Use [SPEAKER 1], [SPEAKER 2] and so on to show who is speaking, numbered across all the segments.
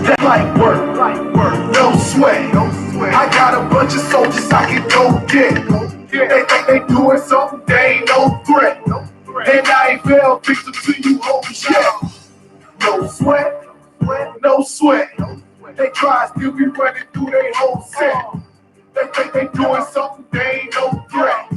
[SPEAKER 1] That's like work, no sweat. I got a bunch of soldiers I can go get. They think they doing something, they ain't no threat. And I ain't fell victim to you hoes yet. No sweat, no sweat. They try to still be running through their whole set. They think they doing something, they ain't no threat.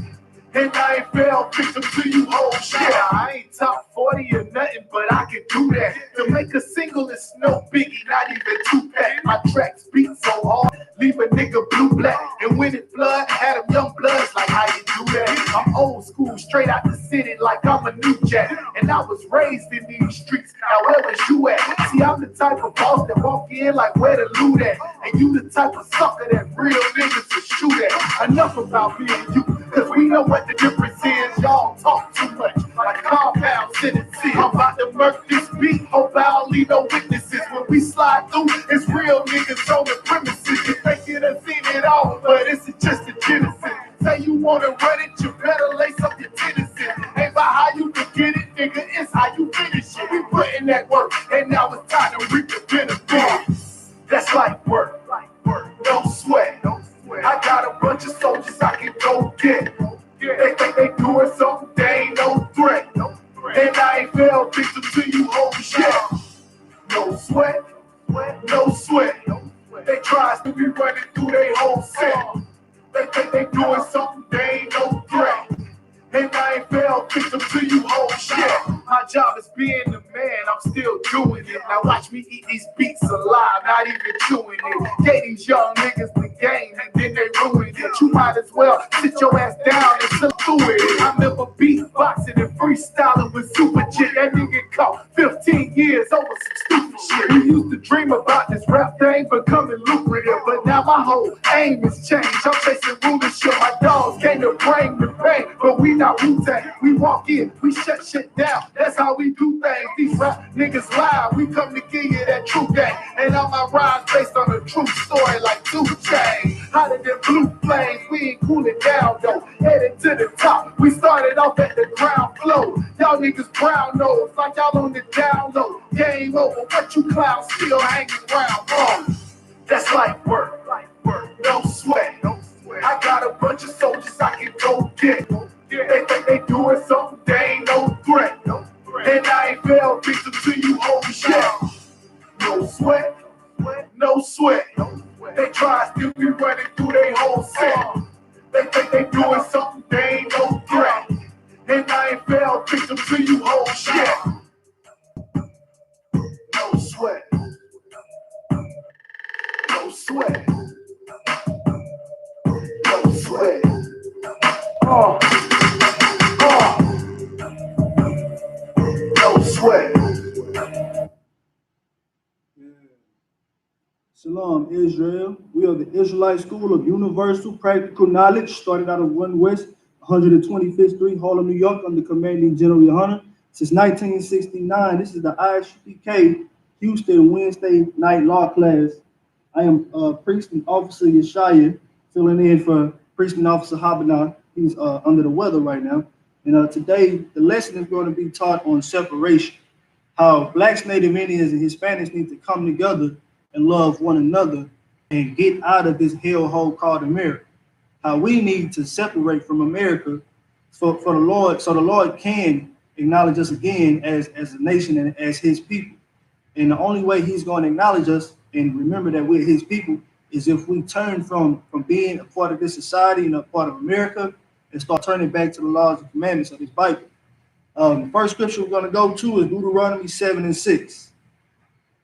[SPEAKER 1] And I ain't fell victim to you hoes yet. I ain't top 40 or nothing, but I can do that. To make a single is no biggie, not even 2-pack. My tracks beat so hard, leave a nigga blue black. And when it flood, had them young bloods like how you do that. I'm old school, straight out the city like I'm a new jack. And I was raised in these streets, now where was you at? See, I'm the type of boss that walk in like where the loot at. And you the type of sucker that real niggas will shoot at. Enough about me and you, cause we know what the difference is. Y'all talk too much, like compound sentences. I'm about to murk this beat, hope I don't leave no witnesses. When we slide through, it's real niggas on the premises. You think you done seen it all, but it's just a genesis. Say you wanna run it, you better lace up your tennis in. Ain't about how you can get it, nigga, it's how you finish it. We put in that work, and now it's time to reap the benefits. That's like work, no sweat. I got a bunch of soldiers I can go get. They think they doing something, they ain't no threat. And I ain't fell victim to you hoes yet. No sweat, no sweat. They try to be running through their whole set. They think they doing something, they ain't no threat. And I ain't fell victim to you hoes yet. My job is being the man, I'm still doing it. Now watch me eat these beats alive, not even chewing it. Gave these young niggas the game and then they ruined it. You might as well sit your ass down and slip through it. I remember beatboxing and freestyling with Super Jit. That nigga caught 15 years over some stupid shit. We used to dream about this rap thing becoming lucrative, but now my whole aim has changed. I'm chasing rulership. My dogs came to bring the pain, but we not Wu-Tang. We walk in, we shut shit down. That's how we do things. These rap niggas lie. We come to give you that true thing. And all my rhymes based on a true story like 2 Chainz. Hotter than blue flames, we ain't cooling down though. Headed to the top, we started off at the ground floor. Y'all niggas brown nose, like y'all on the down low. Game over, what you clowns still hanging around for? That's like work, no sweat. I got a bunch of soldiers I can go get. They think they doing something, they ain't no threat. And I ain't fell victim to you hoes yet. No sweat, no sweat. They try to still be running through their whole set. They think they doing something, they ain't no threat. And I ain't fell victim to you hoes yet. No sweat, no sweat, no sweat. No sweat.
[SPEAKER 2] Shalom, Israel. We are the Israelite School of Universal Practical Knowledge, started out of 1 West 125th Street, Harlem, New York, under commanding General YAHANNA. Since 1969, this is the I.S.U.P.K Houston Wednesday night law class. I am Priest and Officer Yeshaya, filling in for Priest and Officer Habana. He's under the weather right now. And today, the lesson is going to be taught on separation, how Blacks, Native Indians, and Hispanics need to come together and love one another and get out of this hellhole called America. How we need to separate from America for the Lord, so the Lord can acknowledge us again as a nation and as his people. And the only way he's going to acknowledge us and remember that we're his people is if we turn from being a part of this society and a part of America and start turning back to the laws and commandments of his Bible. The first scripture we're going to go to is Deuteronomy 7 and 6.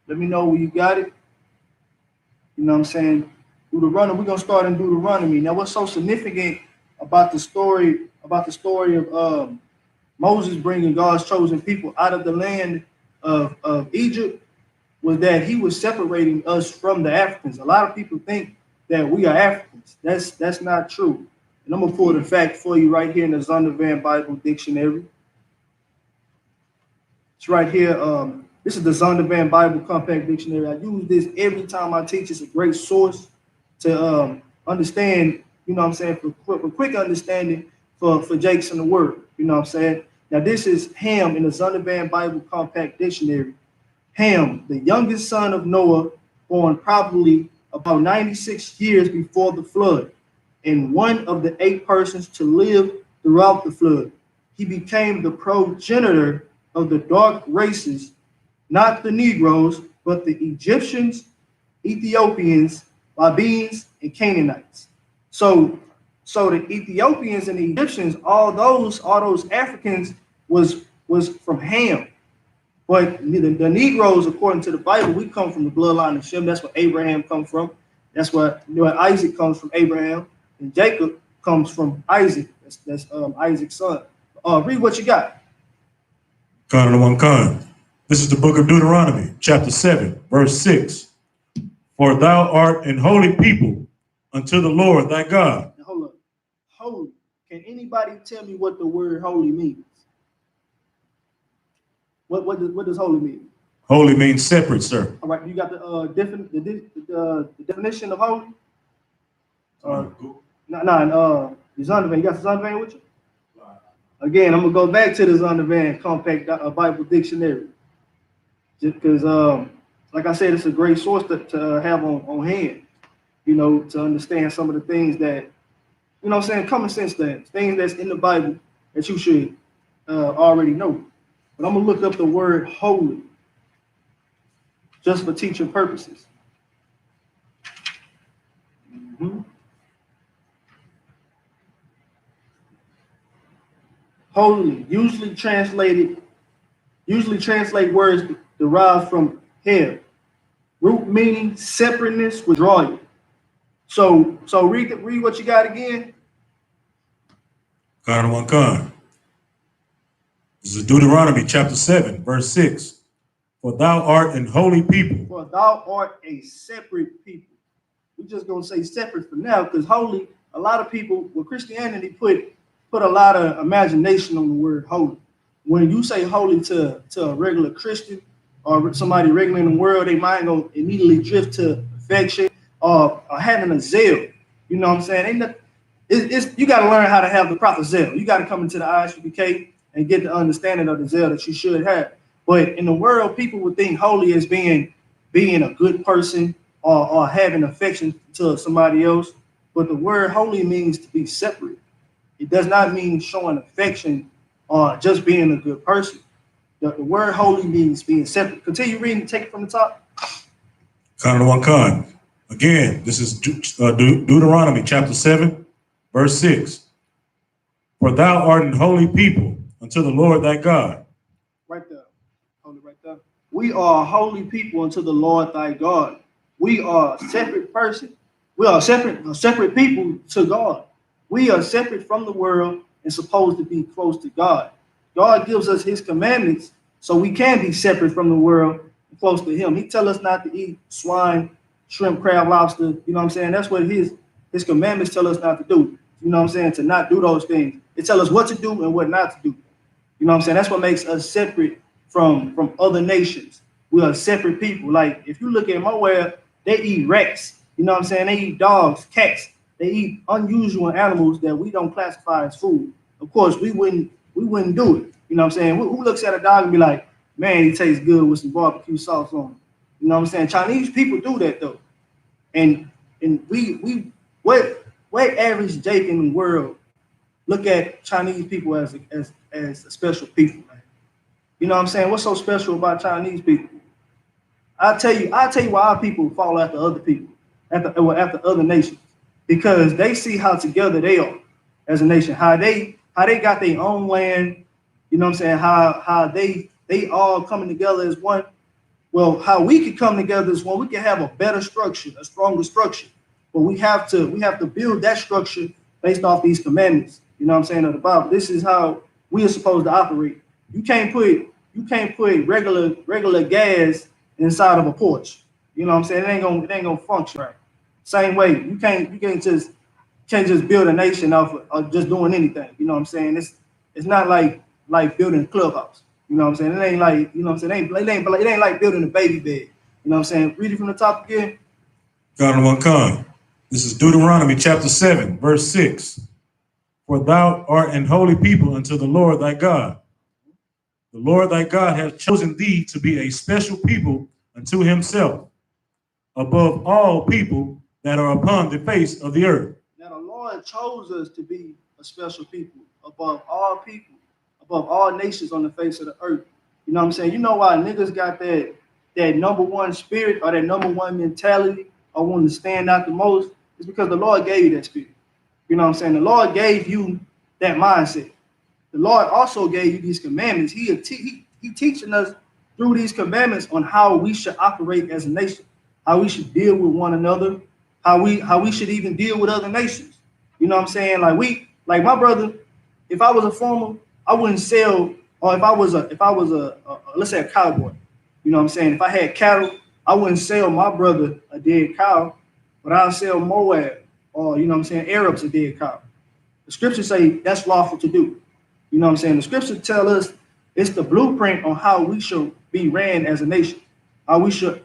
[SPEAKER 2] Let me know where you got it. You know what I'm saying? Deuteronomy, we're going to start in Deuteronomy. Now, what's so significant about the story of Moses bringing God's chosen people out of the land of Egypt was that he was separating us from the Africans. A lot of people think that we are Africans. That's not true. And I'm going to pull the fact for you right here in the Zondervan Bible Dictionary. It's right here. This is the Zondervan Bible Compact Dictionary. I use this every time I teach. It's a great source to understand, you know what I'm saying, for quick understanding for Jake's in the Word, you know what I'm saying. Now, this is Ham in the Zondervan Bible Compact Dictionary. Ham, the youngest son of Noah, born probably about 96 years before the flood, and one of the 8 persons to live throughout the flood. He became the progenitor of the dark races, not the Negroes, but the Egyptians, Ethiopians, Libyans, and Canaanites. So the Ethiopians and the Egyptians, all those Africans was from Ham. But the Negroes, according to the Bible, we come from the bloodline of Shem. That's where Abraham comes from. That's where Isaac comes from Abraham, and Jacob comes from Isaac. That's Isaac's son. Read what you got.
[SPEAKER 3] This is the book of Deuteronomy, chapter 7, verse 6. For thou art an holy people unto the Lord thy God.
[SPEAKER 2] Now, hold up. Holy. Can anybody tell me what the word holy means? What does holy mean?
[SPEAKER 3] Holy means separate, sir.
[SPEAKER 2] All right, you got the definition of holy? The Zondervan. You got the Zondervan with you? Again, I'm gonna go back to the Zondervan Compact Bible Dictionary, just because, like I said, it's a great source to have on hand. You know, to understand some of the things that, you know what I'm saying, common sense things that's in the Bible that you should already know. But I'm gonna look up the word holy just for teaching purposes. Holy, usually translate words derived from hair. Root meaning separateness, withdrawal. So read what you got again.
[SPEAKER 3] This is Deuteronomy chapter 7, verse 6. For thou art an holy people.
[SPEAKER 2] For thou art a separate people. We're just gonna say separate for now, because holy, a lot of people with Christianity put a lot of imagination on the word holy. When you say holy to a regular Christian or somebody regular in the world, they mind gonna immediately drift to affection or having a zeal. You know what I'm saying? You got to learn how to have the proper zeal. You got to come into the I.S.U.P.K and get the understanding of the zeal that you should have. But in the world, people would think holy as being a good person or having affection to somebody else. But the word holy means to be separate. It does not mean showing affection or just being a good person. The word holy means being separate. Continue reading, take it from the top.
[SPEAKER 3] Again, this is Deuteronomy chapter 7, verse 6. For thou art an holy people unto the Lord thy God.
[SPEAKER 2] Right there. Hold it right there. We are a holy people unto the Lord thy God. We are a separate person. We are separate people to God. We are separate from the world and supposed to be close to God. God gives us his commandments so we can be separate from the world and close to him. He tells us not to eat swine, shrimp, crab, lobster. You know what I'm saying? That's what his commandments tell us not to do. You know what I'm saying? To not do those things. It tells us what to do and what not to do. You know what I'm saying? That's what makes us separate from other nations. We are separate people. Like, if you look at Moab, they eat rats. You know what I'm saying? They eat dogs, cats. They eat unusual animals that we don't classify as food. Of course, we wouldn't do it. You know what I'm saying? Who looks at a dog and be like, man, he tastes good with some barbecue sauce on him? You know what I'm saying? Chinese people do that though. And what average Jake in the world look at Chinese people as a special people, man? You know what I'm saying? What's so special about Chinese people? I'll tell you why our people fall after other people, after other nations, because they see how together they are as a nation, how they got their own land. You know what I'm saying? How they all coming together as one. Well, how we could come together as one, we can have a better structure, a stronger structure. But we have to build that structure based off these commandments. You know what I'm saying, of the Bible. This is how we are supposed to operate. You can't put regular gas inside of a porch. You know what I'm saying? It ain't gonna function right. Same way, you can't just build a nation off of just doing anything. You know what I'm saying? It's not like building a clubhouse. You know what I'm saying? It ain't like, you know what I'm saying? It ain't like building a baby bed. You know what I'm saying? Read it from the top again.
[SPEAKER 3] This is Deuteronomy chapter 7, verse 6. For thou art an holy people unto the Lord thy God. The Lord thy God hath chosen thee to be a special people unto himself, above all people that are upon the face of the earth.
[SPEAKER 2] Now the Lord chose us to be a special people, above all nations on the face of the earth. You know what I'm saying? You know why niggas got that number one spirit or that number one mentality or want to stand out the most? It's because the Lord gave you that spirit. You know what I'm saying? The Lord gave you that mindset. The Lord also gave you these commandments. He teaching us through these commandments on how we should operate as a nation, how we should deal with one another, how we should even deal with other nations. You know what I'm saying? Like my brother, if I was a farmer, I wouldn't sell, or if I was a let's say a cowboy, you know what I'm saying? If I had cattle, I wouldn't sell my brother a dead cow, but I'll sell Moab or, you know what I'm saying, Arabs a dead cow. The scriptures say that's lawful to do. You know what I'm saying? The scriptures tell us it's the blueprint on how we should be ran as a nation, how we should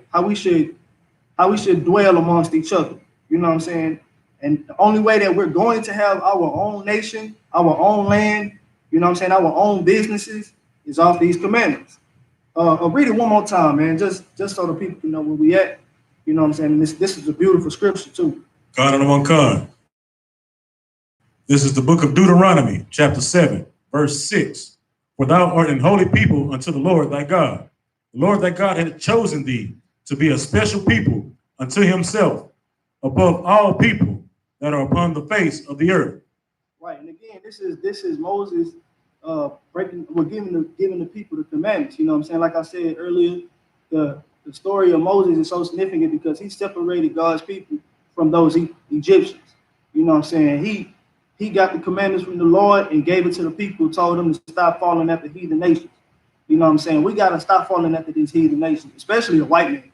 [SPEAKER 2] dwell amongst each other. You know what I'm saying? And the only way that we're going to have our own nation, our own land, you know what I'm saying, our own businesses is off these commandments. I'll read it one more time, man, just so the people can know where we at. You know what I'm saying? And this is a beautiful scripture too.
[SPEAKER 3] God and one con. This is the book of Deuteronomy, chapter 7, verse 6. For thou art an holy people unto the Lord thy God. The Lord thy God hath chosen thee to be a special people unto himself, above all people that are upon the face of the earth.
[SPEAKER 2] Right, and again, this is Moses giving the people the commandments. You know what I'm saying? Like I said earlier, the story of Moses is so significant because he separated God's people from those Egyptians. You know what I'm saying? He got the commandments from the Lord and gave it to the people, told them to stop falling after heathen nations. You know what I'm saying? We got to stop falling after these heathen nations, especially the white man.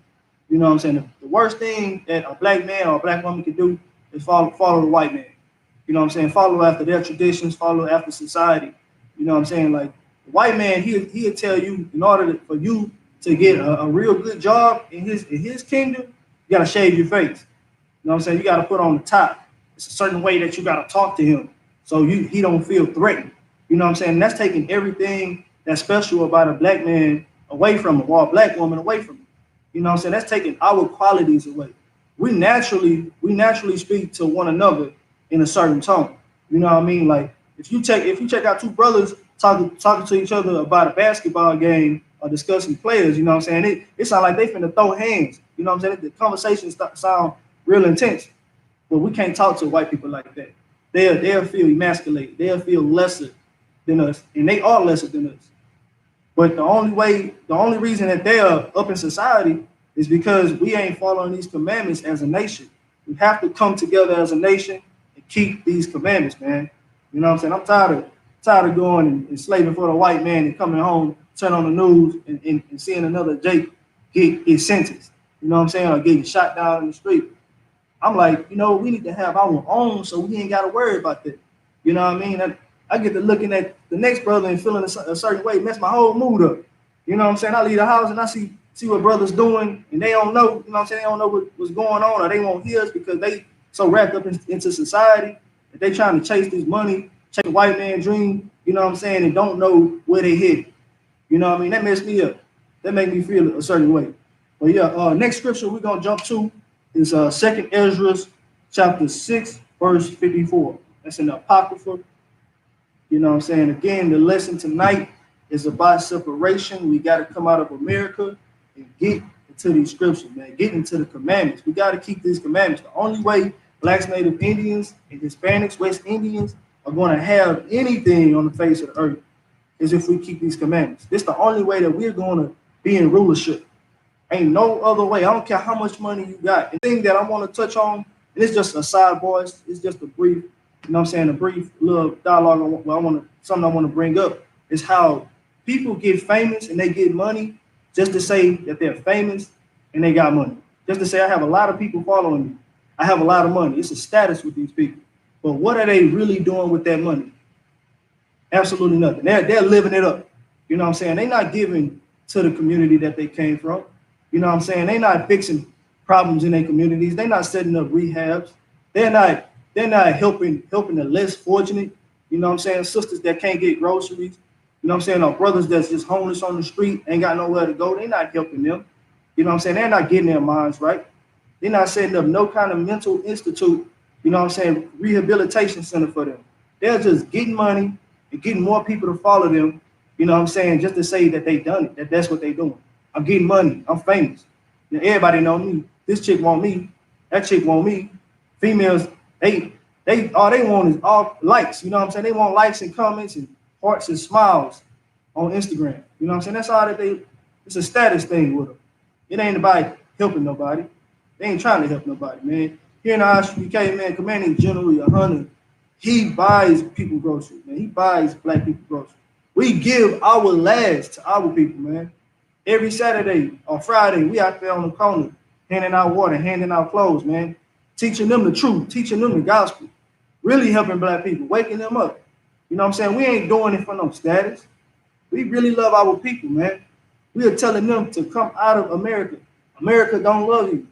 [SPEAKER 2] You know what I'm saying? The worst thing that a black man or a black woman can do is follow the white man. You know what I'm saying? Follow after their traditions, follow after society. You know what I'm saying? Like the white man, he'll tell you in order for you to get a real good job in his kingdom, you got to shave your face. You know what I'm saying? You got to put on the top. It's a certain way that you got to talk to him so he don't feel threatened. You know what I'm saying? And that's taking everything that's special about a black man away from him or a black woman away from him. You know what I'm saying? That's taking our qualities away. We naturally speak to one another in a certain tone. You know what I mean? Like if you check out two brothers talking to each other about a basketball game or discussing players, you know what I'm saying? It sounds like they finna throw hands. You know what I'm saying? The conversations sound real intense. But we can't talk to white people like that. They'll feel emasculated. They'll feel lesser than us, and they are lesser than us. But the only reason that they are up in society is because we ain't following these commandments as a nation. We have to come together as a nation and keep these commandments, man. You know what I'm saying? I'm tired of going and slaving for the white man and coming home, turn on the news and seeing another Jake get sentenced. You know what I'm saying? Or getting shot down in the street. I'm like, we need to have our own so we ain't got to worry about that. You know what I mean? I get to looking at the next brother and feeling a certain way, mess my whole mood up. You know what I'm saying? I leave the house and I see what brothers doing and they don't know, you know what I'm saying? They don't know what's going on or they won't hear us because they so wrapped up into society that they trying to chase this money, chase the white man dream, you know what I'm saying, and don't know where they hit. You know what I mean? That messed me up. That made me feel a certain way. But yeah, next scripture we're going to jump to is 2 Ezra chapter 6, verse 54. That's in the Apocrypha. You know what I'm saying? Again, the lesson tonight is about separation. We got to come out of America and get into these scriptures, man. Get into the commandments. We got to keep these commandments. The only way blacks, Native Indians, and Hispanics, West Indians are going to have anything on the face of the earth is if we keep these commandments. This is the only way that we're going to be in rulership. Ain't no other way. I don't care how much money you got. The thing that I want to touch on, and it's just a sidebar, it's just a brief, you know what I'm saying, a brief little dialogue something I want to bring up is how people get famous and they get money just to say that they're famous and they got money. Just to say I have a lot of people following me. I have a lot of money. It's a status with these people. But what are they really doing with that money? Absolutely nothing. They're living it up. You know what I'm saying? They're not giving to the community that they came from. You know what I'm saying? They're not fixing problems in their communities. They're not setting up rehabs. They're not helping the less fortunate, you know what I'm saying, sisters that can't get groceries. You You know what I'm saying? Our brothers that's just homeless on the street, ain't got nowhere to go. They're not helping them. You know what I'm saying? They're not getting their minds right. They're not setting up no kind of mental institute, you know what I'm saying, rehabilitation center for them. They're just getting money and getting more people to follow them, you know what I'm saying, just to say that they done it, that's what they doing. I'm getting money. I'm famous. You know, everybody know me. This chick want me. That chick want me. Females, they all they want is all likes. You know what I'm saying? They want likes and comments and hearts and smiles on Instagram. You know what I'm saying? That's all that they. It's a status thing with them. It ain't about helping nobody. They ain't trying to help nobody, man. Here in the I.S.U.P.K, man, Commanding General YAHANNA, he buys people groceries, man. He buys black people groceries. We give our last to our people, man. Every Saturday or Friday, we out there on the corner, handing out water, handing out clothes, man. Teaching them the truth, teaching them the gospel. Really helping black people, waking them up. You know what I'm saying? We ain't doing it for no status. We really love our people, man. We are telling them to come out of America. America don't love you.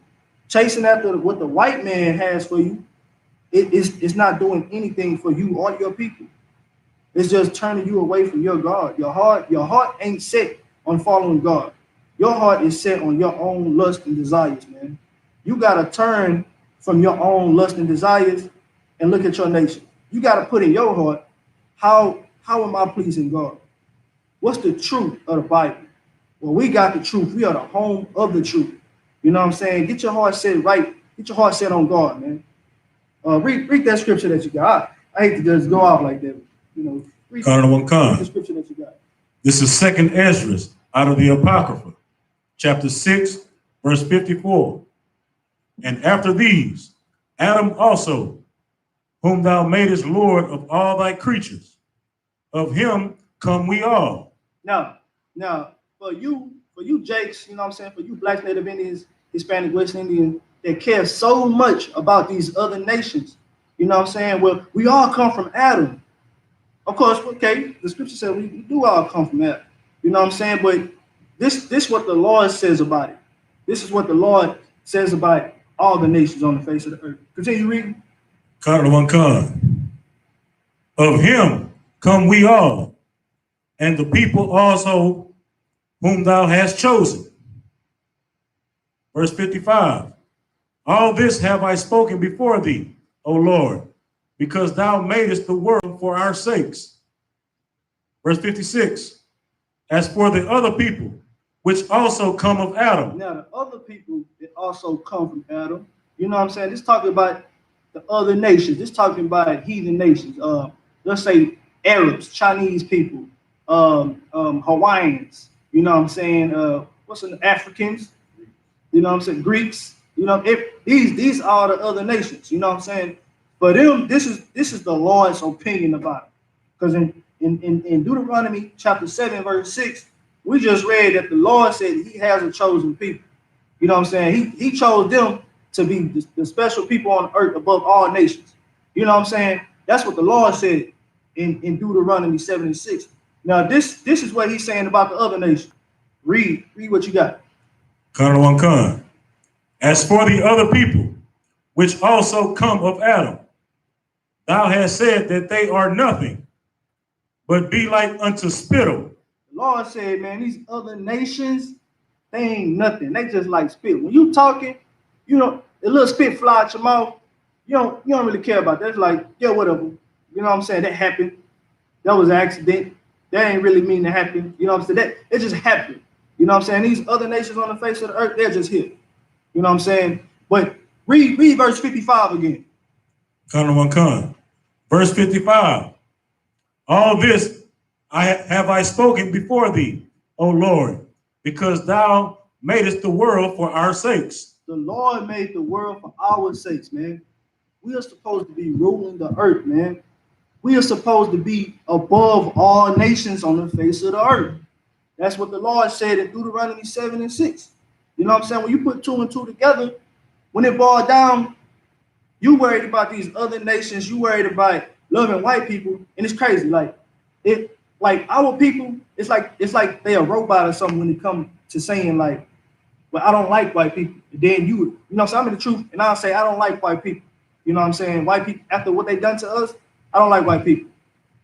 [SPEAKER 2] Chasing after what the white man has for you, it's not doing anything for you or your people. It's just turning you away from your God. Your heart ain't set on following God. Your heart is set on your own lust and desires, man. You gotta turn from your own lust and desires and look at your nation. You gotta put in your heart, how am I pleasing God? What's the truth of the Bible? Well, we got the truth. We are the home of the truth. You know what I'm saying? Get your heart set right. Get your heart set on God, man. Read that scripture that you got. I hate to just go off like that. You know, read the scripture that you got.
[SPEAKER 3] This is 2nd Ezra out of the Apocrypha, chapter 6, verse 54. And after these, Adam also, whom thou madest Lord of all thy creatures, of him come we all.
[SPEAKER 2] Now, for you Jakes, you know what I'm saying, for you Black Native Indians, Hispanic, West Indian, that care so much about these other nations, you know what I'm saying? Well, we all come from Adam. Of course, okay, the scripture says we do all come from Adam. You know what I'm saying? But this is what the Lord says about it. This is what the Lord says about all the nations on the face of the earth. Continue reading.
[SPEAKER 3] Of him come we all, and the people also whom thou hast chosen. Verse 55. All this have I spoken before thee, O Lord, because thou madest the world for our sakes. Verse 56. As for the other people, which also come of Adam.
[SPEAKER 2] Now, the other people that also come from Adam, you know what I'm saying? This talking about the other nations. This talking about heathen nations. Let's say Arabs, Chinese people, Hawaiians, you know what I'm saying? What's in Africans? You know what I'm saying? Greeks. You know, these are the other nations. You know what I'm saying? For them, this is the Lord's opinion about it. Because in Deuteronomy chapter 7, verse 6, we just read that the Lord said he has a chosen people. You know what I'm saying? He chose them to be the special people on earth above all nations. You know what I'm saying? That's what the Lord said in Deuteronomy 7 and 6. Now, this is what he's saying about the other nations. Read what you got.
[SPEAKER 3] As for the other people, which also come of Adam, thou hast said that they are nothing, but be like unto spittle.
[SPEAKER 2] The Lord said, man, these other nations, they ain't nothing. They just like spit. When you talking, you know, a little spit fly out your mouth, you don't really care about that. It's like, yeah, whatever. You know what I'm saying? That happened. That was an accident. That ain't really mean to happen. You know what I'm saying? It just happened. You know what I'm saying? These other nations on the face of the earth, they're just here. You know what I'm saying? But read verse 55 again.
[SPEAKER 3] Verse 55. All this have I spoken before thee, O Lord, because thou madest the world for our sakes.
[SPEAKER 2] The Lord made the world for our sakes, man. We are supposed to be ruling the earth, man. We are supposed to be above all nations on the face of the earth. That's what the Lord said in Deuteronomy 7 and 6. You know what I'm saying? When you put 2 and 2 together, when it boiled down, you worried about these other nations, you worried about loving white people, and it's crazy. Like our people, it's like they a robot or something when it comes to saying like, well, I don't like white people. And then you know what I'm saying? I'm in the truth, and I'll say I don't like white people. You know what I'm saying? White people, after what they done to us, I don't like white people.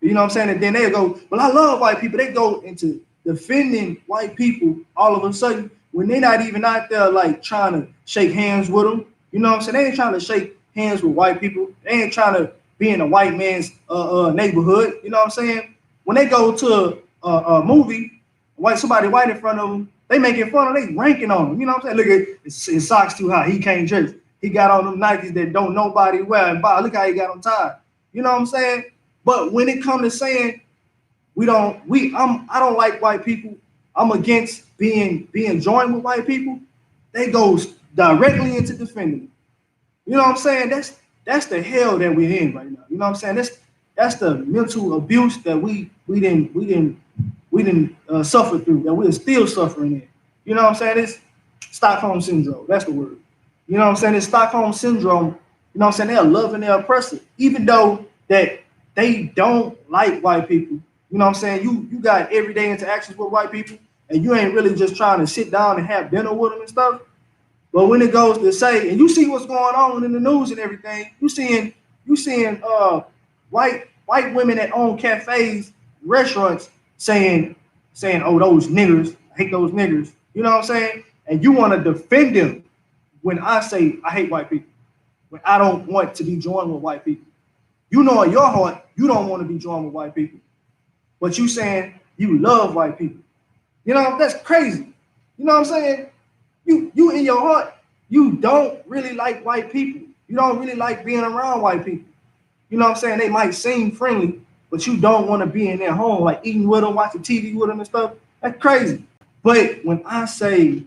[SPEAKER 2] You know what I'm saying? And then they go, well, I love white people. They go into defending white people all of a sudden when they're not even out there like trying to shake hands with them. You know what I'm saying? They ain't trying to shake hands with white people. They ain't trying to be in a white man's neighborhood. You know what I'm saying? When they go to a movie, somebody white in front of them, they making fun of, they ranking on them. You know what I'm saying? Look at his socks too high. He can't dress. He got on them Nikes that don't nobody wear and buy. Look how he got them tied. You know what I'm saying? But when it comes to saying I don't like white people, I'm against being joined with white people, they go directly into defending them. You know what I'm saying? That's the hell that we're in right now. You know what I'm saying? That's the mental abuse that we didn't suffer through, that we're still suffering in. You know what I'm saying? It's Stockholm syndrome. That's the word. You know what I'm saying? It's Stockholm syndrome. You know what I'm saying? They're loving their oppressor, even though that they don't like white people. You know what I'm saying? You got everyday interactions with white people, and you ain't really just trying to sit down and have dinner with them and stuff. But when it goes to say, and you see what's going on in the news and everything, you seeing white women that own cafes, restaurants saying, oh, those niggers, I hate those niggers. You know what I'm saying? And you want to defend them when I say I hate white people, when I don't want to be joined with white people. You know in your heart, you don't want to be joined with white people. But you saying you love white people. You know, that's crazy. You know what I'm saying? You in your heart, you don't really like white people. You don't really like being around white people. You know what I'm saying? They might seem friendly, but you don't want to be in their home, like eating with them, watching TV with them and stuff. That's crazy. But when I say, you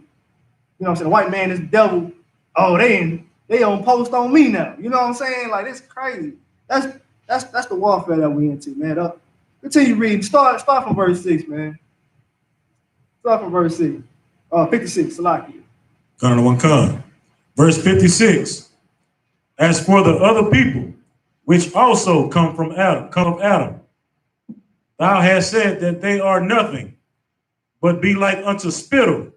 [SPEAKER 2] know what I'm saying, white man is the devil, oh, they on post on me now. You know what I'm saying? Like, it's crazy. That's the warfare that we into, man. Continue reading. Start from verse 6, man. Start from verse 6. 56, Salakia.
[SPEAKER 3] Verse 56. As for the other people, which also come of Adam, thou hast said that they are nothing, but be like unto spittle,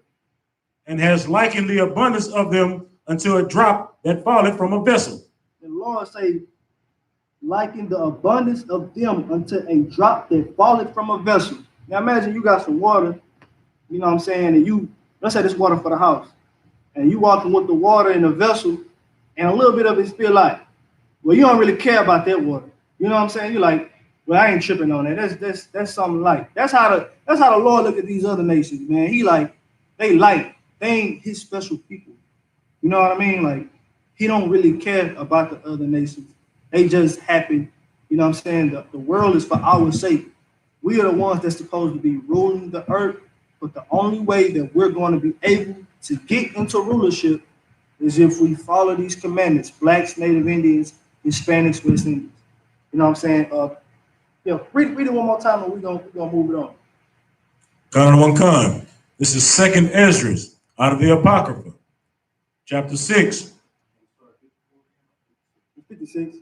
[SPEAKER 3] and hast likened the abundance of them unto a drop that falleth from a vessel.
[SPEAKER 2] The Lord say, liken the abundance of them unto a drop that falleth from a vessel. Now imagine you got some water, you know what I'm saying, and let's say this water for the house, and you walking with the water in the vessel, and a little bit of it spill out. Well, you don't really care about that water. You know what I'm saying? You're like, well, I ain't tripping on that. That's something like. That's how the Lord look at these other nations, man. He like, they ain't his special people. You know what I mean? Like, he don't really care about the other nations. They just happen, you know what I'm saying? The world is for our sake. We are the ones that's supposed to be ruling the earth, but the only way that we're going to be able to get into rulership is if we follow these commandments: blacks, Native Indians, Hispanics, West Indians. You know what I'm saying? Read it one more time and we're gonna move it
[SPEAKER 3] on. This is 2nd Ezra out of the Apocrypha, chapter 6.
[SPEAKER 2] 56.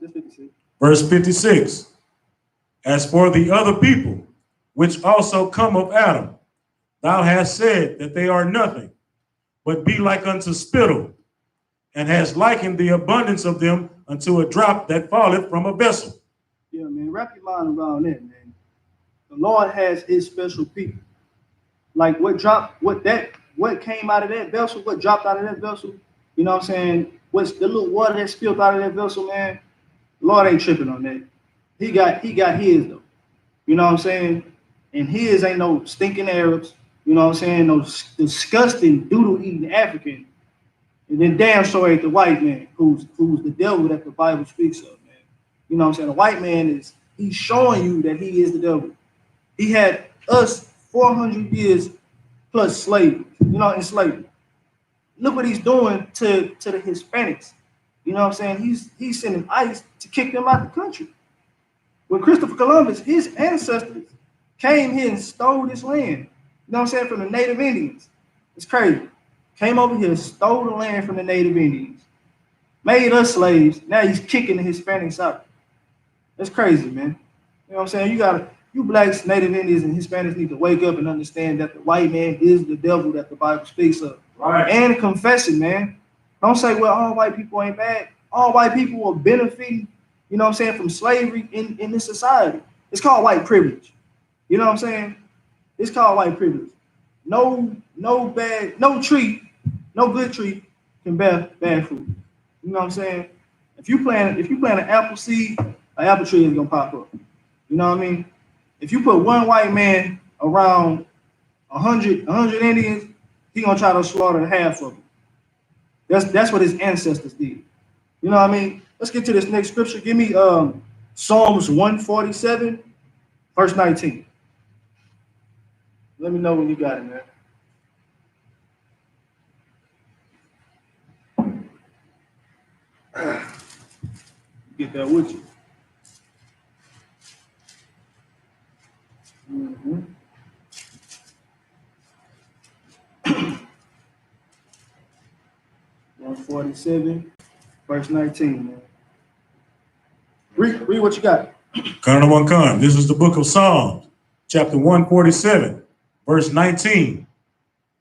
[SPEAKER 3] Verse 56. As for the other people, which also come of Adam, thou hast said that they are nothing, but be like unto spittle, and hast likened the abundance of them unto a drop that falleth from a vessel.
[SPEAKER 2] Yeah, man, wrap your mind around that, man. The Lord has his special people. Like what came out of that vessel, what dropped out of that vessel, you know what I'm saying? What's the little water that spilled out of that vessel, man? The Lord ain't tripping on that. He got his though. You know what I'm saying? And his ain't no stinking Arabs, you know what I'm saying? No disgusting doodle eating African. And then damn sure ain't the white man who's the devil that the Bible speaks of, man. You know what I'm saying? The white man he's showing you that he is the devil. He had us 400 years plus slavery, in slavery. Look what he's doing to the Hispanics. You know what I'm saying? He's sending ICE to kick them out the country. When Christopher Columbus, his ancestors came here and stole this land. You know what I'm saying? From the Native Indians. It's crazy. Came over here, stole the land from the Native Indians, made us slaves. Now he's kicking the Hispanics out. That's crazy, man. You know what I'm saying? You blacks, Native Indians, and Hispanics need to wake up and understand that the white man is the devil that the Bible speaks of. Right. And confess it, man. Don't say, well, all white people ain't bad. All white people are benefiting, you know what I'm saying, from slavery in this society. It's called white privilege. You know what I'm saying? It's called white privilege. No good tree can bear bad fruit. You know what I'm saying? If you plant an apple seed, an apple tree is gonna pop up. You know what I mean? If you put one white man around 100 Indians, he gonna try to slaughter half of them. That's what his ancestors did. You know what I mean? Let's get to this next scripture. Give me Psalms 147, verse 19. Let me know when you got it, man. Get that with you. Mm-hmm. 147, verse 19, man. Read what you got.
[SPEAKER 3] Khan. This is the book of Psalms, chapter 147, verse 19.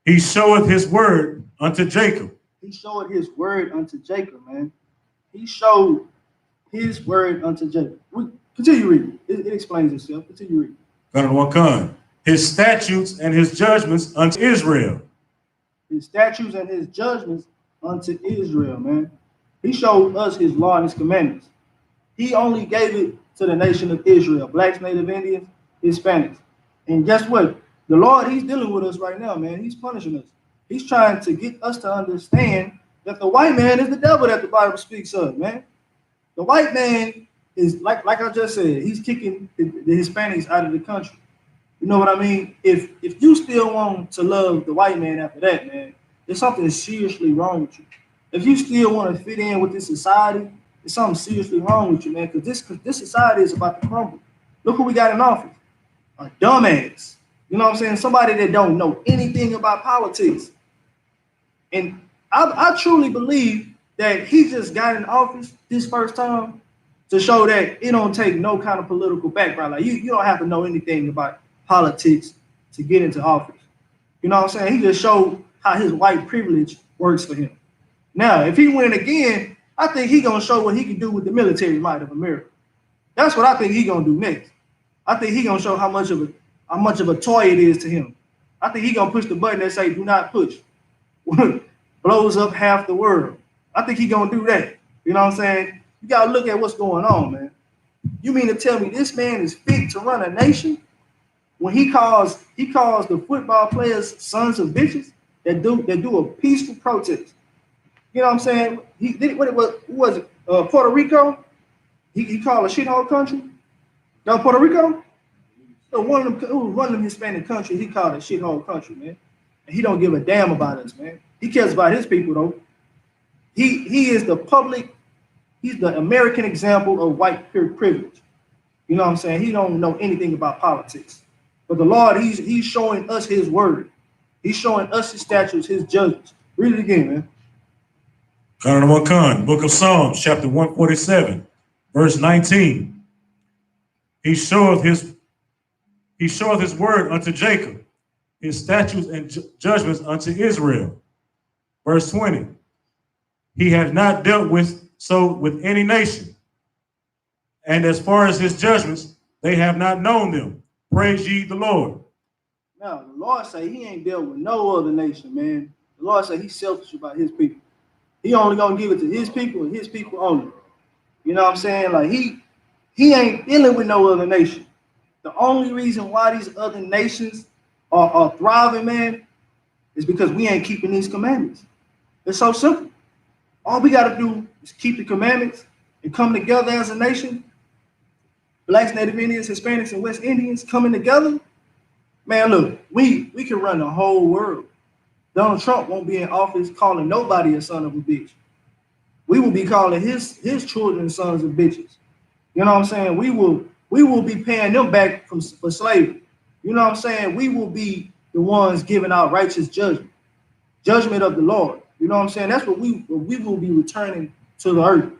[SPEAKER 3] He showeth his word unto Jacob.
[SPEAKER 2] He showed his word unto Jacob, man. He showed his word unto Jacob. Continue reading. It explains itself. Continue reading.
[SPEAKER 3] Khan. His statutes and his judgments unto Israel.
[SPEAKER 2] His statutes and his judgments unto Israel, man. He showed us his law and his commandments. He only gave it to the nation of Israel, blacks, native Indians, Hispanics. And guess what? The Lord, he's dealing with us right now, man. He's punishing us. He's trying to get us to understand that the white man is the devil that the Bible speaks of, man. The white man is, like I just said, he's kicking the Hispanics out of the country. You know what I mean? If you still want to love the white man after that, man, there's something seriously wrong with you. If you still want to fit in with this society, there's something seriously wrong with you, man, because this society is about to crumble. Look who we got in office. A dumbass. You know what I'm saying? Somebody that don't know anything about politics. And I truly believe that he just got in office this first time to show that it don't take no kind of political background. Like you don't have to know anything about politics to get into office. You know what I'm saying? He just showed how his white privilege works for him. Now, if he win again, I think he gonna show what he can do with the military might of America. That's what I think he gonna do next. I think he gonna show how much of a toy it is to him. I think he gonna push the button that say "Do not push," blows up half the world. I think he gonna do that. You know what I'm saying? You gotta look at what's going on, man. You mean to tell me this man is fit to run a nation when he calls the football players sons of bitches that do a peaceful protest? You know what I'm saying? He did what was it? Puerto Rico? He called a shithole country? No, Puerto Rico? So one of them Hispanic countries, he called a shithole country, man. And he don't give a damn about us, man. He cares about his people, though. He is he's the American example of white privilege. You know what I'm saying? He don't know anything about politics. But the Lord, he's showing us his word. He's showing us his statutes, his judgments. Read it again, man.
[SPEAKER 3] Khan, book of Psalms, chapter 147, verse 19. He showeth his word unto Jacob, his statutes and judgments unto Israel. Verse 20. He hath not dealt with any nation. And as far as his judgments, they have not known them. Praise ye the Lord.
[SPEAKER 2] Now, the Lord say he ain't dealt with no other nation, man. The Lord say he's selfish about his people. He only gonna give it to his people and his people only. You know what I'm saying? Like he ain't dealing with no other nation. The only reason why these other nations are thriving, man, is because we ain't keeping these commandments. It's so simple. All we got to do is keep the commandments and come together as a nation. Blacks, Native Indians, Hispanics, and West Indians coming together. Man, look, we can run the whole world. Donald Trump won't be in office calling nobody a son of a bitch. We will be calling his children sons of bitches. You know what I'm saying? We will be paying them back for slavery. You know what I'm saying? We will be the ones giving out righteous judgment of the Lord. You know what I'm saying? That's what we will be returning to the earth.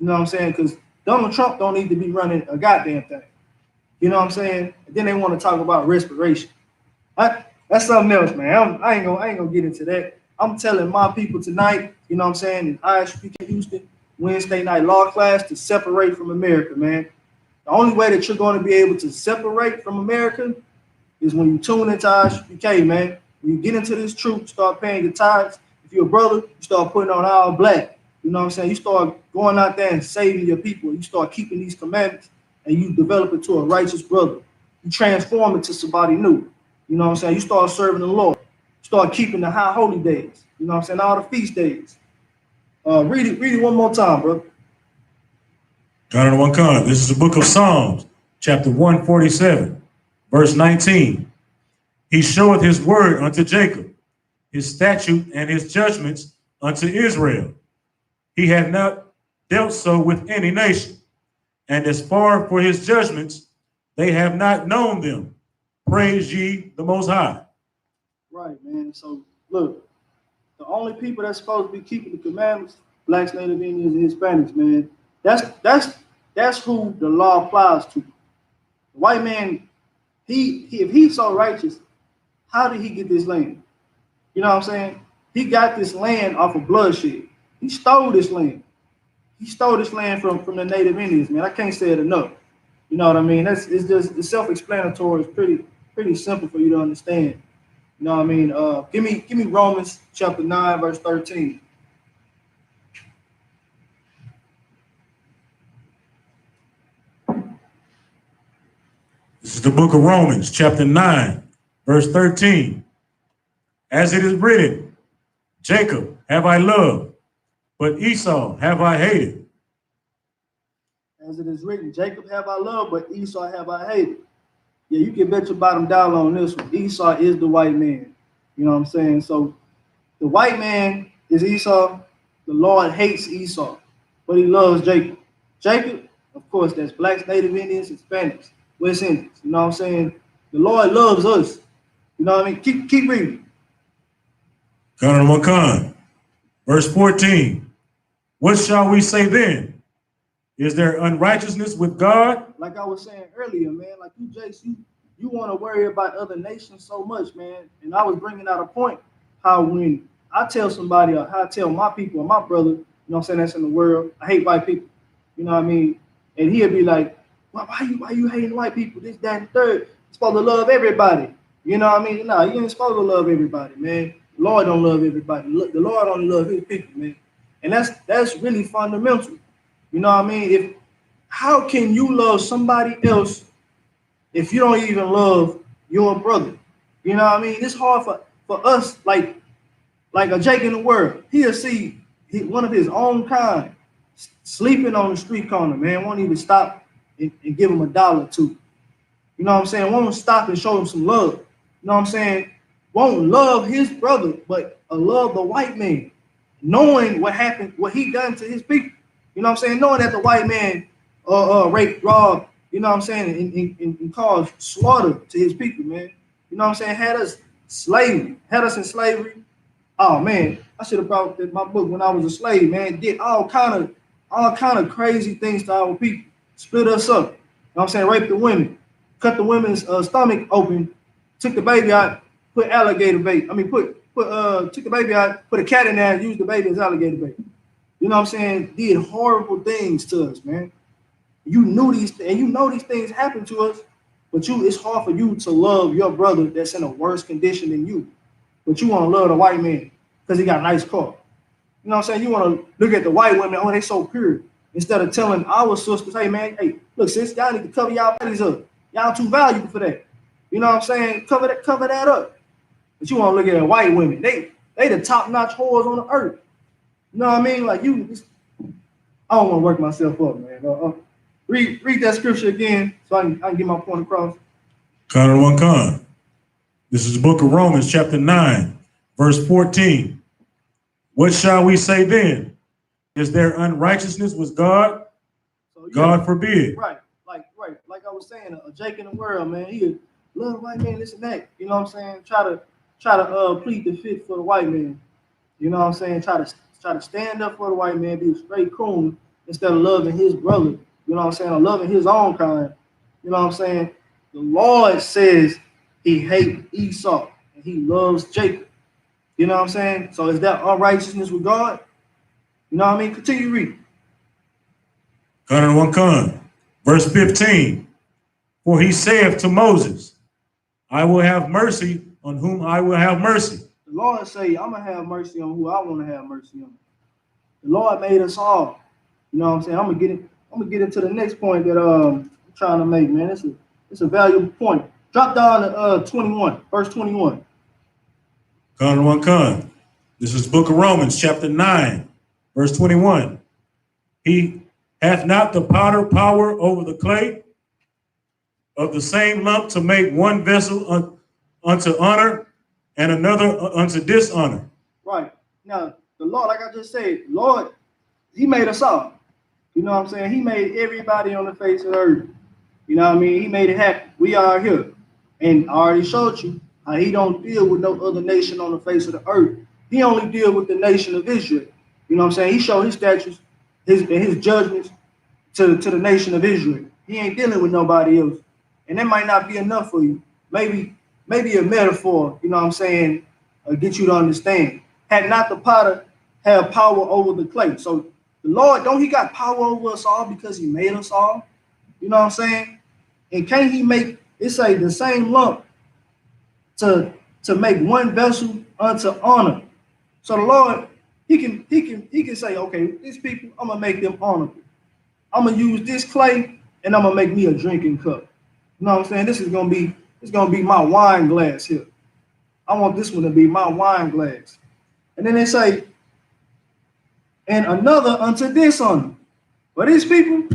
[SPEAKER 2] You know what I'm saying? Because Donald Trump don't need to be running a goddamn thing. You know what I'm saying? And then they want to talk about respiration. That's something else, man. I ain't gonna get into that. I'm telling my people tonight, you know what I'm saying, in I.S.U.P.K. Houston Wednesday night law class to separate from America, man. The only way that you're going to be able to separate from America is when you tune into I.S.U.P.K, man. When you get into this truth, start paying your tithes. If you're a brother, you start putting on all black. You know what I'm saying? You start going out there and saving your people. You start keeping these commandments, and you develop into a righteous brother. You transform into somebody new. You know what I'm saying? You start serving the Lord. You start keeping the high holy days. You know what I'm saying? All the feast days. Read it one more time, bro.
[SPEAKER 3] God one con. This is the book of Psalms, chapter 147, verse 19. He showeth his word unto Jacob, his statute and his judgments unto Israel. He hath not dealt so with any nation, and as far for his judgments, they have not known them. Praise ye the Most High.
[SPEAKER 2] Right, man. So look, the only people that's supposed to be keeping the commandments, blacks, Native Indians, and Hispanics, man. That's who the law applies to. The white man, if he's so righteous, how did he get this land? You know what I'm saying? He got this land off of bloodshed. He stole this land. He stole this land from the Native Indians, man. I can't say it enough. You know what I mean? It's self-explanatory. It's pretty simple for you to understand. You know what I mean? Give me Romans chapter 9, verse 13.
[SPEAKER 3] This is the book of Romans, chapter 9, verse 13. As it is written, Jacob have I loved, but Esau have I hated.
[SPEAKER 2] As it is written, Jacob have I loved, but Esau have I hated. Yeah, you can bet your bottom dollar on this one. Esau is the white man. You know what I'm saying? So the white man is Esau. The Lord hates Esau, but he loves Jacob. Jacob, of course, that's blacks, Native Indians, Hispanics, West Indians. You know what I'm saying? The Lord loves us. You know what I mean? Keep reading.
[SPEAKER 3] God one con. Verse 14. What shall we say then? Is there unrighteousness with God?
[SPEAKER 2] Like I was saying earlier, man, like you, Jace, you want to worry about other nations so much, man. And I was bringing out a point how when I tell somebody or how I tell my people or my brother, you know what I'm saying, that's in the world, I hate white people. You know what I mean? And he'll be like, well, why you hating white people? This, that, and third. You're supposed to love everybody. You know what I mean? No, you ain't supposed to love everybody, man. The Lord don't love everybody. The Lord only loves his people, man. And that's really fundamental. You know what I mean? How can you love somebody else if you don't even love your brother? You know what I mean? It's hard for us, like a Jake in the world. He'll see one of his own kind sleeping on the street corner, man. Won't even stop and give him $1 or $2. You know what I'm saying? Won't stop and show him some love. You know what I'm saying? Won't love his brother, but love the white man, knowing what happened, what he done to his people. You know what I'm saying? Knowing that the white man raped, robbed, you know what I'm saying, and caused slaughter to his people, man. You know what I'm saying? Had us in slavery. Oh man, I should have brought my book when I was a slave, man. Did all kind of crazy things to our people. Split us up. You know what I'm saying? Raped the women, cut the women's stomach open, took the baby out, put alligator bait. I mean, took the baby out, put a cat in there, and used the baby as alligator bait. You know what I'm saying? Did horrible things to us, man. You knew these, and you know these things happen to us, but it's hard for you to love your brother that's in a worse condition than you. But you want to love the white man because he got a nice car. You know what I'm saying? You want to look at the white women, oh, they so pure. Instead of telling our sisters, hey, man, hey, look, sis, y'all need to cover y'all bodies up. Y'all too valuable for that. You know what I'm saying? Cover that up. But you want to look at the white women. They the top-notch whores on the earth. You know what I mean? Like I don't want to work myself up, man. Read that scripture again so I can get my point across.
[SPEAKER 3] Con one con. This is the book of Romans, chapter 9, verse 14. What shall we say then? Is there unrighteousness with God? So, yeah, God forbid.
[SPEAKER 2] Right. Like I was saying, a Jake in the world, man. He love white man, this and that. You know what I'm saying? Try to plead the fifth for the white man. You know what I'm saying? Try to stand up for the white man, be a straight coon instead of loving his brother. You know what I'm saying? Or loving his own kind. You know what I'm saying? The Lord says he hates Esau and he loves Jacob. You know what I'm saying? So is that unrighteousness with God? You know what I mean? Continue reading.
[SPEAKER 3] Con one con. Verse 15, for he saith to Moses, I will have mercy on whom I will have mercy.
[SPEAKER 2] The Lord say, I'm going to have mercy on who I want to have mercy on. The Lord made us all. You know what I'm saying? I'm gonna get into the next point that I'm trying to make, man. It's a valuable point. Drop down to 21, verse 21.
[SPEAKER 3] Con. This is the book of Romans, chapter 9, verse 21. He hath not the potter power over the clay of the same lump to make one vessel unto honor and another unto dishonor.
[SPEAKER 2] Right. Now, the Lord, like I just said, Lord, he made us all. You know what I'm saying? He made everybody on the face of the earth. You know what I mean? He made it happen. We are here. And I already showed you how he don't deal with no other nation on the face of the earth. He only deal with the nation of Israel. You know what I'm saying? He showed his statutes, his judgments to the nation of Israel. He ain't dealing with nobody else. And that might not be enough for you. Maybe a metaphor, you know what I'm saying, get you to understand. Had not the potter had power over the clay. So the Lord, don't he got power over us all because he made us all? You know what I'm saying? And can't he make it say the same lump to make one vessel unto honor? So the Lord, he can say, okay, these people, I'm gonna make them honorable. I'm gonna use this clay and I'm gonna make me a drinking cup. You know what I'm saying? This is gonna be my wine glass here. I want this one to be my wine glass. And then they say, and another unto dishonor. But these people,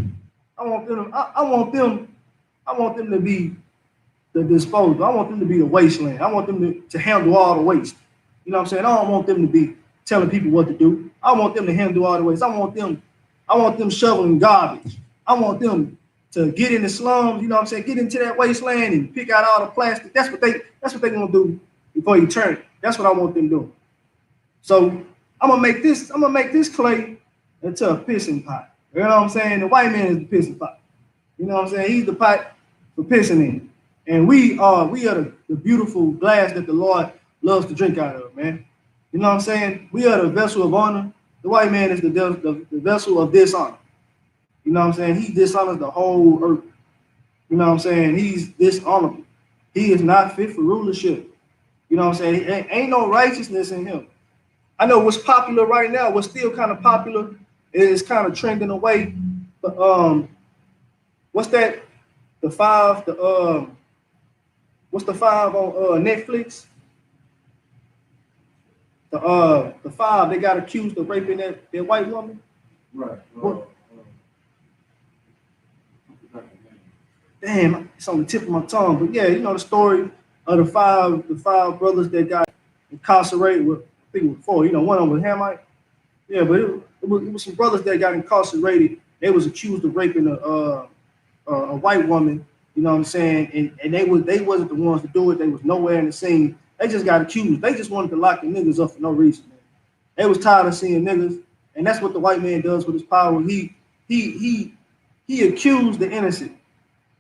[SPEAKER 2] I want them to be the disposal. I want them to be the wasteland. I want them to handle all the waste. You know what I'm saying? I don't want them to be telling people what to do. I want them to handle all the waste. I want them shoveling garbage. I want them to get in the slums, you know what I'm saying? Get into that wasteland and pick out all the plastic. That's what they gonna do before eternity. That's what I want them doing. So I'm gonna make this clay into a pissing pot. You know what I'm saying? The white man is the pissing pot. You know what I'm saying? He's the pot for pissing in. And we are the beautiful glass that the Lord loves to drink out of, man. You know what I'm saying? We are the vessel of honor. The white man is the vessel of dishonor. You know what I'm saying? He dishonors the whole earth. You know what I'm saying? He's dishonorable. He is not fit for rulership. You know what I'm saying? Ain't no righteousness in him. I know what's popular right now, what's still kind of popular, is kind of trending away. But what's that? What's the 5 on Netflix? The 5 they got accused of raping that white woman.
[SPEAKER 3] Right.
[SPEAKER 2] Damn, it's on the tip of my tongue. But yeah, you know the story of the five brothers that got incarcerated. With, I think it was 4. You know, one of them was Hamite. Yeah, but it was some brothers that got incarcerated. They was accused of raping a white woman. You know what I'm saying? And they wasn't the ones to do it. They was nowhere in the scene. They just got accused. They just wanted to lock the niggas up for no reason, man. They was tired of seeing niggas, and that's what the white man does with his power. He accused the innocent.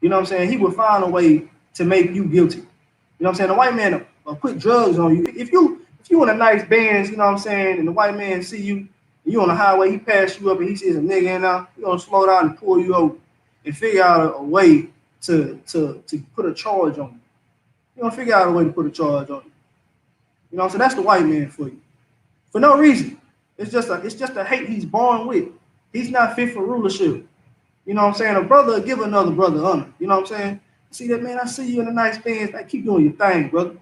[SPEAKER 2] You know what I'm saying? He would find a way to make you guilty. You know what I'm saying? The white man will put drugs on you. If you in a nice Benz, you know what I'm saying, and the white man see you, and you on the highway, he pass you up and he sees a nigga in there, he gonna slow down and pull you over and figure out a way to put a charge on you. You gonna figure out a way to put a charge on you. You know what I'm saying? That's the white man for you. For no reason. It's just a hate he's born with. He's not fit for rulership. You know what I'm saying? A brother give another brother honor. You know what I'm saying? See that, man? I see you in a nice Benz. Like, keep doing your thing, brother.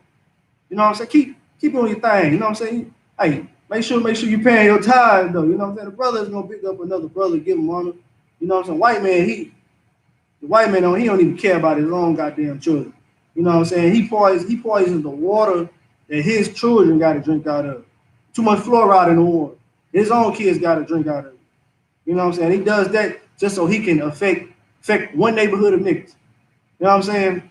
[SPEAKER 2] You know what I'm saying? Keep doing your thing. You know what I'm saying? Hey, make sure you paying your tithes, though. You know what I'm saying? The brother is gonna pick up another brother, give him honor. You know what I'm saying? The white man he don't even care about his own goddamn children. You know what I'm saying? He poisons the water that his children got to drink out of. Too much fluoride in the water. His own kids got to drink out of it. You know what I'm saying? He does that just so he can affect one neighborhood of niggas. You know what I'm saying?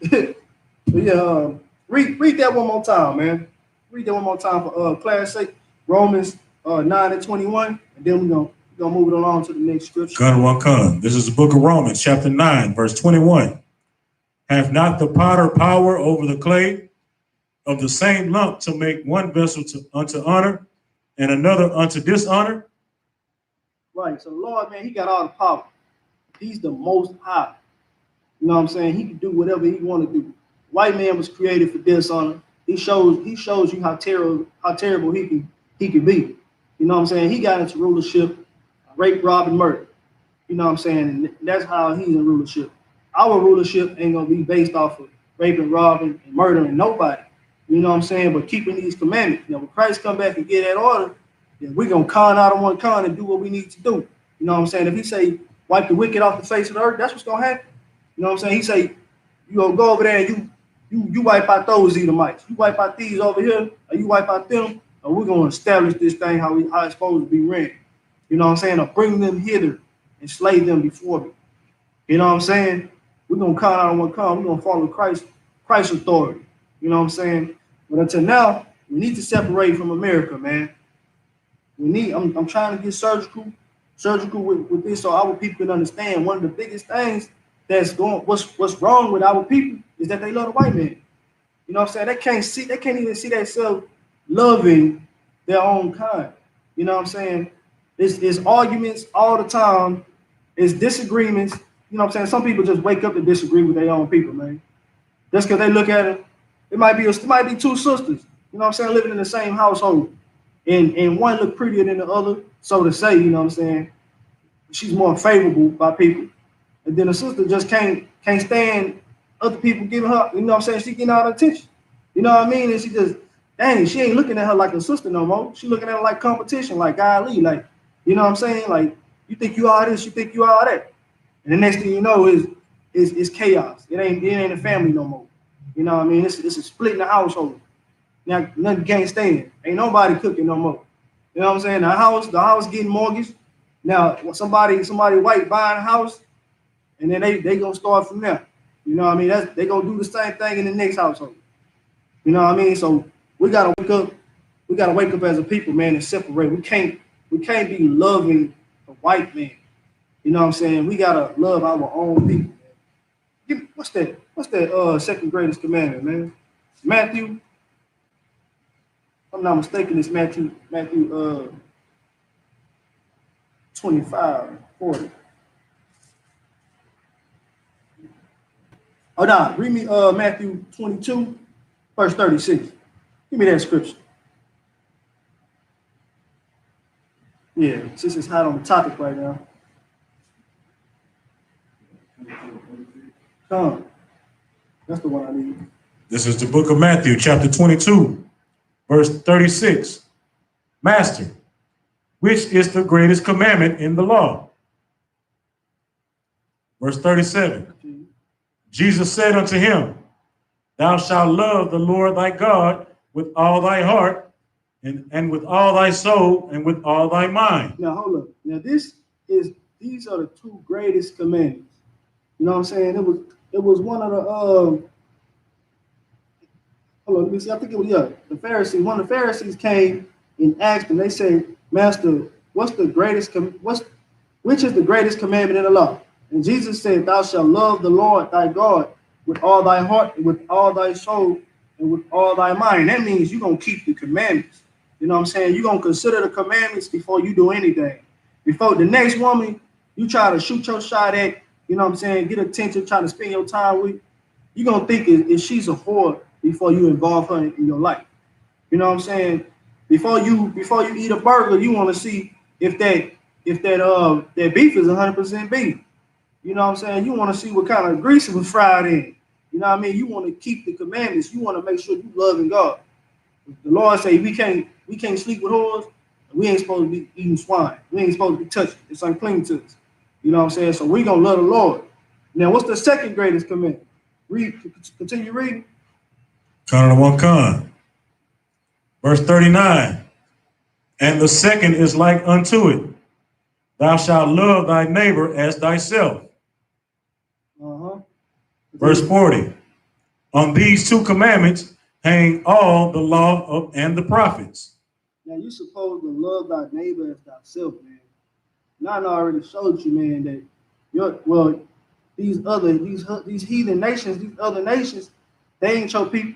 [SPEAKER 2] But yeah, read that one more time, man. Read that one more time for class sake. Romans 9:21, and then we're gonna move it along to the next scripture.
[SPEAKER 3] Con. This is the book of Romans, chapter 9, verse 21. Have not the potter power over the clay of the same lump to make one vessel unto honor and another unto dishonor?
[SPEAKER 2] Right. So the Lord, man, he got all the power. He's the most high. You know what I'm saying? He can do whatever he want to do. White man was created for dishonor. He shows you how terrible he can be. You know what I'm saying? He got into rulership, rape, rob, and murder. You know what I'm saying? And that's how he's in rulership. Our rulership ain't gonna be based off of raping, robbing, and murdering nobody. You know what I'm saying? But keeping these commandments. You know, when Christ come back and get that order, then we're gonna con out of one con and do what we need to do. You know what I'm saying? If he say wipe the wicked off the face of the earth, that's what's gonna happen. You know what I'm saying? He say, you gonna go over there and you wipe out those Edomites. You wipe out these over here, or you wipe out them, or we're gonna establish this thing how it's supposed to be ran. You know what I'm saying? Or bring them hither and slay them before me. You know what I'm saying? We're gonna con out on one con. We're gonna follow Christ's authority. You know what I'm saying? But until now, we need to separate from America, man. I'm trying to get surgical with this so our people can understand. One of the biggest things what's wrong with our people is that they love the white man. You know what I'm saying? They can't even see themselves loving their own kind. You know what I'm saying? It's arguments all the time. It's disagreements. You know what I'm saying? Some people just wake up and disagree with their own people, man. Just because they look at it, it might be two sisters, you know what I'm saying, living in the same household. And one look prettier than the other, so to say, you know what I'm saying? She's more favorable by people. And then the sister just can't stand other people giving her, you know what I'm saying, she getting all the attention. You know what I mean? And she just, dang, she ain't looking at her like a sister no more. She looking at her like competition, like golly, like, you know what I'm saying? Like, you think you all this, you think you all that. And the next thing you know is chaos. It ain't a family no more. You know what I mean? It's a split in the household. Now nothing can't stand. Ain't nobody cooking no more. You know what I'm saying? The house getting mortgaged. Now somebody white buying a house, and then they gonna start from there. You know what I mean? They gonna do the same thing in the next household. You know what I mean? So we gotta wake up. We gotta wake up as a people, man, and separate. We can't be loving the white man. You know what I'm saying? We gotta love our own people, man. What's that second greatest commandment, man? Matthew, if I'm not mistaken, it's Matthew 25, 40. Oh no, read me Matthew 22, verse 36. Give me that scripture. Yeah, since it's hot on the topic right now. Come. That's the one I need.
[SPEAKER 3] This is the book of Matthew, chapter 22, verse 36. Master, which is the greatest commandment in the law? Verse 37. Jesus said unto him, thou shalt love the Lord thy God with all thy heart and with all thy soul and with all thy mind.
[SPEAKER 2] Now hold up. Now these are the two greatest commandments. You know what I'm saying? It was one of the hold on, let me see. I think it was the Pharisees. One of the Pharisees came and asked him. They said, Master, which is the greatest commandment in the law? And Jesus said, thou shalt love the Lord thy God with all thy heart, and with all thy soul, and with all thy mind. That means you're gonna keep the commandments. You know what I'm saying? You're gonna consider the commandments before you do anything. Before the next woman you try to shoot your shot at, you know what I'm saying, get attention, trying to spend your time with, you're gonna think if she's a whore before you involve her in your life. You know what I'm saying? Before you eat a burger, you want to see if that beef is 100% beef. You know what I'm saying? You want to see what kind of grease it was fried in. You know what I mean? You want to keep the commandments. You want to make sure you loving God. The Lord say we can't sleep with whores. We ain't supposed to be eating swine. We ain't supposed to be touching. It's unclean to us. You know what I'm saying? So we gonna love the Lord. Now, what's the second greatest commandment? Continue reading.
[SPEAKER 3] Con of one con. Verse 39. And the second is like unto it. Thou shalt love thy neighbor as thyself. Verse 40. On these two commandments hang all the law and the prophets.
[SPEAKER 2] Now you're supposed to love thy neighbor as thyself, man. Now I already showed you, man, that these heathen nations, these other nations, they ain't your people.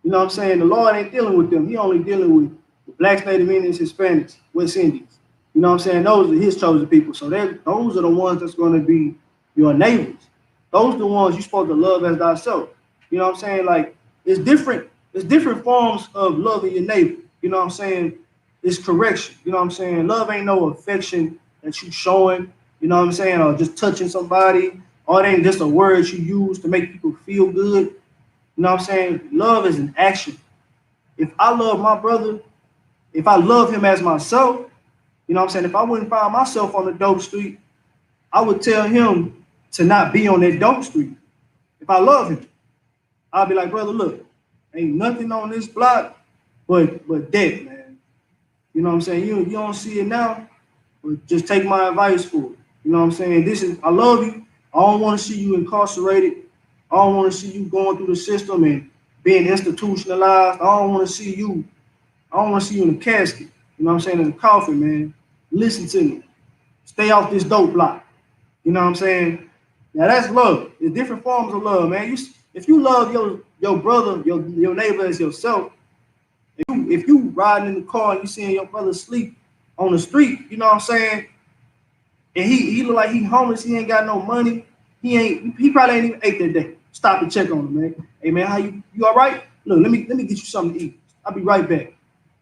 [SPEAKER 2] You know what I'm saying? The Lord ain't dealing with them. He only dealing with blacks, Native Indians, Hispanics, West Indians. You know what I'm saying? Those are his chosen people. So those are the ones that's going to be your neighbors. Those are the ones you're supposed to love as thyself. You know what I'm saying? Like, it's different forms of loving your neighbor. You know what I'm saying? It's correction. You know what I'm saying? Love ain't no affection that you showing, you know what I'm saying, or just touching somebody, or it ain't just a word you use to make people feel good. You know what I'm saying? Love is an action. If I love my brother, if I love him as myself, you know what I'm saying? If I wouldn't find myself on the dope street, I would tell him to not be on that dope street. If I love him, I'll be like, brother, look, ain't nothing on this block but death, man. You know what I'm saying? You don't see it now, but just take my advice for it. You know what I'm saying? I love you. I don't want to see you incarcerated. I don't want to see you going through the system and being institutionalized. I don't want to see you in a casket. You know what I'm saying? In a coffin, man. Listen to me. Stay off this dope block. You know what I'm saying? Now that's love. There's different forms of love, man. If you love your brother, your neighbor as yourself, if you riding in the car and you seeing your brother sleep on the street, you know what I'm saying? And he look like he homeless, he ain't got no money. He probably ain't even ate that day. Stop and check on him, man. Hey man, how you all right? Look, let me get you something to eat. I'll be right back.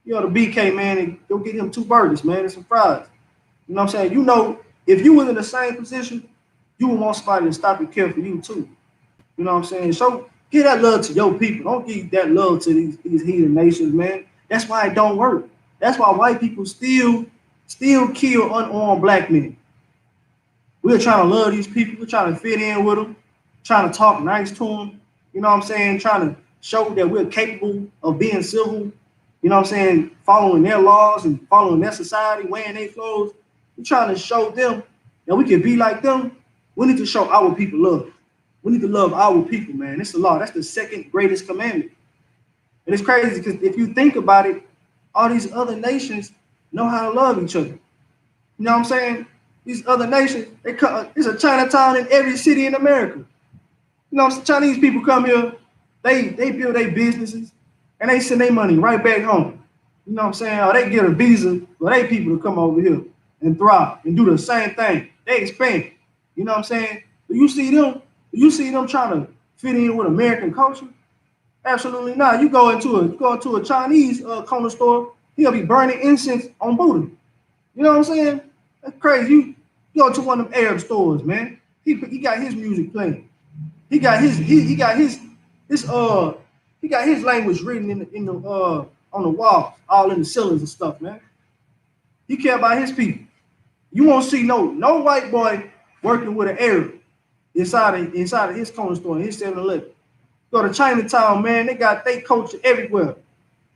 [SPEAKER 2] You know the BK, man, and go get him 2 burgers, man, and some fries. You know what I'm saying? You know, if you was in the same position, you would want somebody to stop and care for you too. You know what I'm saying? So give that love to your people. Don't give that love to these heathen nations, man. That's why it don't work. That's why white people still kill unarmed black men. We're trying to love these people. We're trying to fit in with them, trying to talk nice to them. You know what I'm saying? Trying to show that we're capable of being civil. You know what I'm saying? Following their laws and following their society, wearing their clothes. We're trying to show them that we can be like them. We need to show our people love. We need to love our people, man. It's the law. That's the second greatest commandment. And it's crazy because if you think about it, all these other nations know how to love each other. You know what I'm saying? These other nations, there's a Chinatown in every city in America. You know, Chinese people come here, they build their businesses, and they send their money right back home. You know what I'm saying? Or they get a visa for their people to come over here and thrive and do the same thing. They expand. You know what I'm saying? Do you see them trying to fit in with American culture? Absolutely not. You go into a Chinese corner store, he'll be burning incense on Buddha. You know what I'm saying? That's crazy. You go to one of them Arab stores, man. He got his music playing. He got his language written in the on the walls, all in the ceilings and stuff, man. He care about his people. You won't see no white boy working with an Arab inside of his corner store, in his 7-Eleven. Go to Chinatown, man. They got their culture everywhere.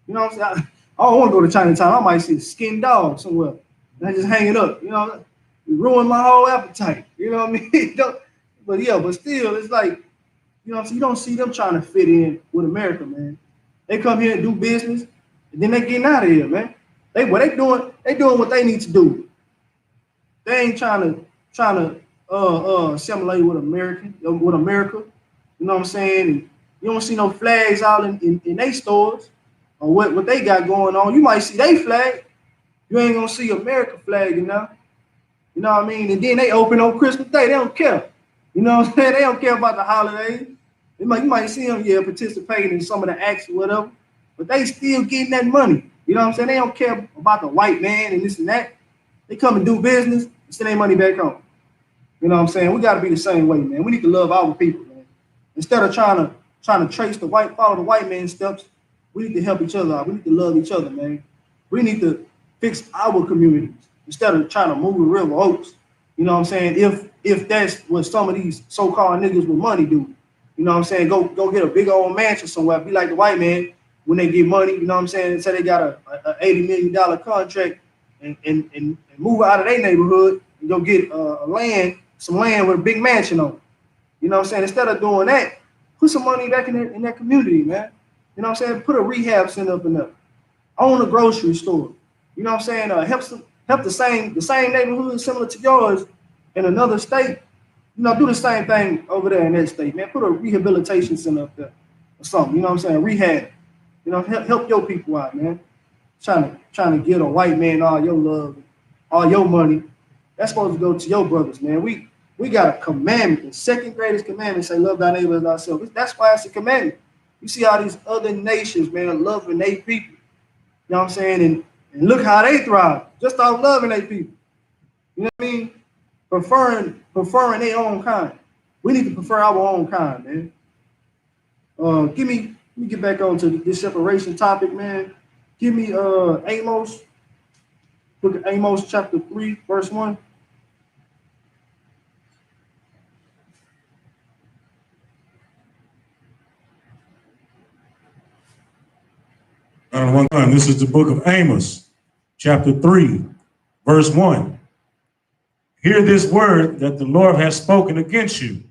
[SPEAKER 2] You know what I'm saying? I don't want to go to Chinatown. I might see a skinned dog somewhere. And I just hang it up. You know, it ruined my whole appetite. You know what I mean? But still, it's like, you know what I'm saying? You don't see them trying to fit in with America, man. They come here and do business, and then they getting out of here, man. They doing what they need to do. They ain't trying to assimilate with America. You know what I'm saying? And you don't see no flags out in their stores or what they got going on. You might see they flag. You ain't gonna see America flag enough. You know what I mean? And then they open on Christmas Day. They don't care. You know what I'm saying? They don't care about the holidays. You might see them, participating in some of the acts or whatever, but they still getting that money. You know what I'm saying? They don't care about the white man and this and that. They come and do business and send their money back home. You know what I'm saying? We got to be the same way, man. We need to love our people, man. Instead of trying to trace follow the white man's steps, we need to help each other out. We need to love each other, man. We need to fix our communities instead of trying to move the river oaks. You know what I'm saying? If that's what some of these so-called niggas with money do. You know what I'm saying? Go get a big old mansion somewhere. Be like the white man when they get money. You know what I'm saying? Say they got a $80 million contract and move out of their neighborhood and go get some land with a big mansion on it. You know what I'm saying? Instead of doing that, put some money back in that community, man. You know what I'm saying? Put a rehab center up and up. Own a grocery store. You know what I'm saying? Help the same neighborhood similar to yours in another state. You know, do the same thing over there in that state, man. Put a rehabilitation center up there or something. You know what I'm saying? Rehab. You know, help your people out, man. Trying to get a white man all your love, all your money. That's supposed to go to your brothers, man. We We got a commandment. The second greatest commandment say, love thy neighbor as thyself. That's why it's a commandment. You see how these other nations, man, are loving their people. You know what I'm saying? And look how they thrive. Just off loving their people. You know what I mean? Preferring their own kind. We need to prefer our own kind, man. Let me get back on to this separation topic, man. Give me Amos. Look at Amos chapter 3, verse 1.
[SPEAKER 3] One time. This is the book of Amos, chapter 3, verse 1. Hear this word that the Lord has spoken against you,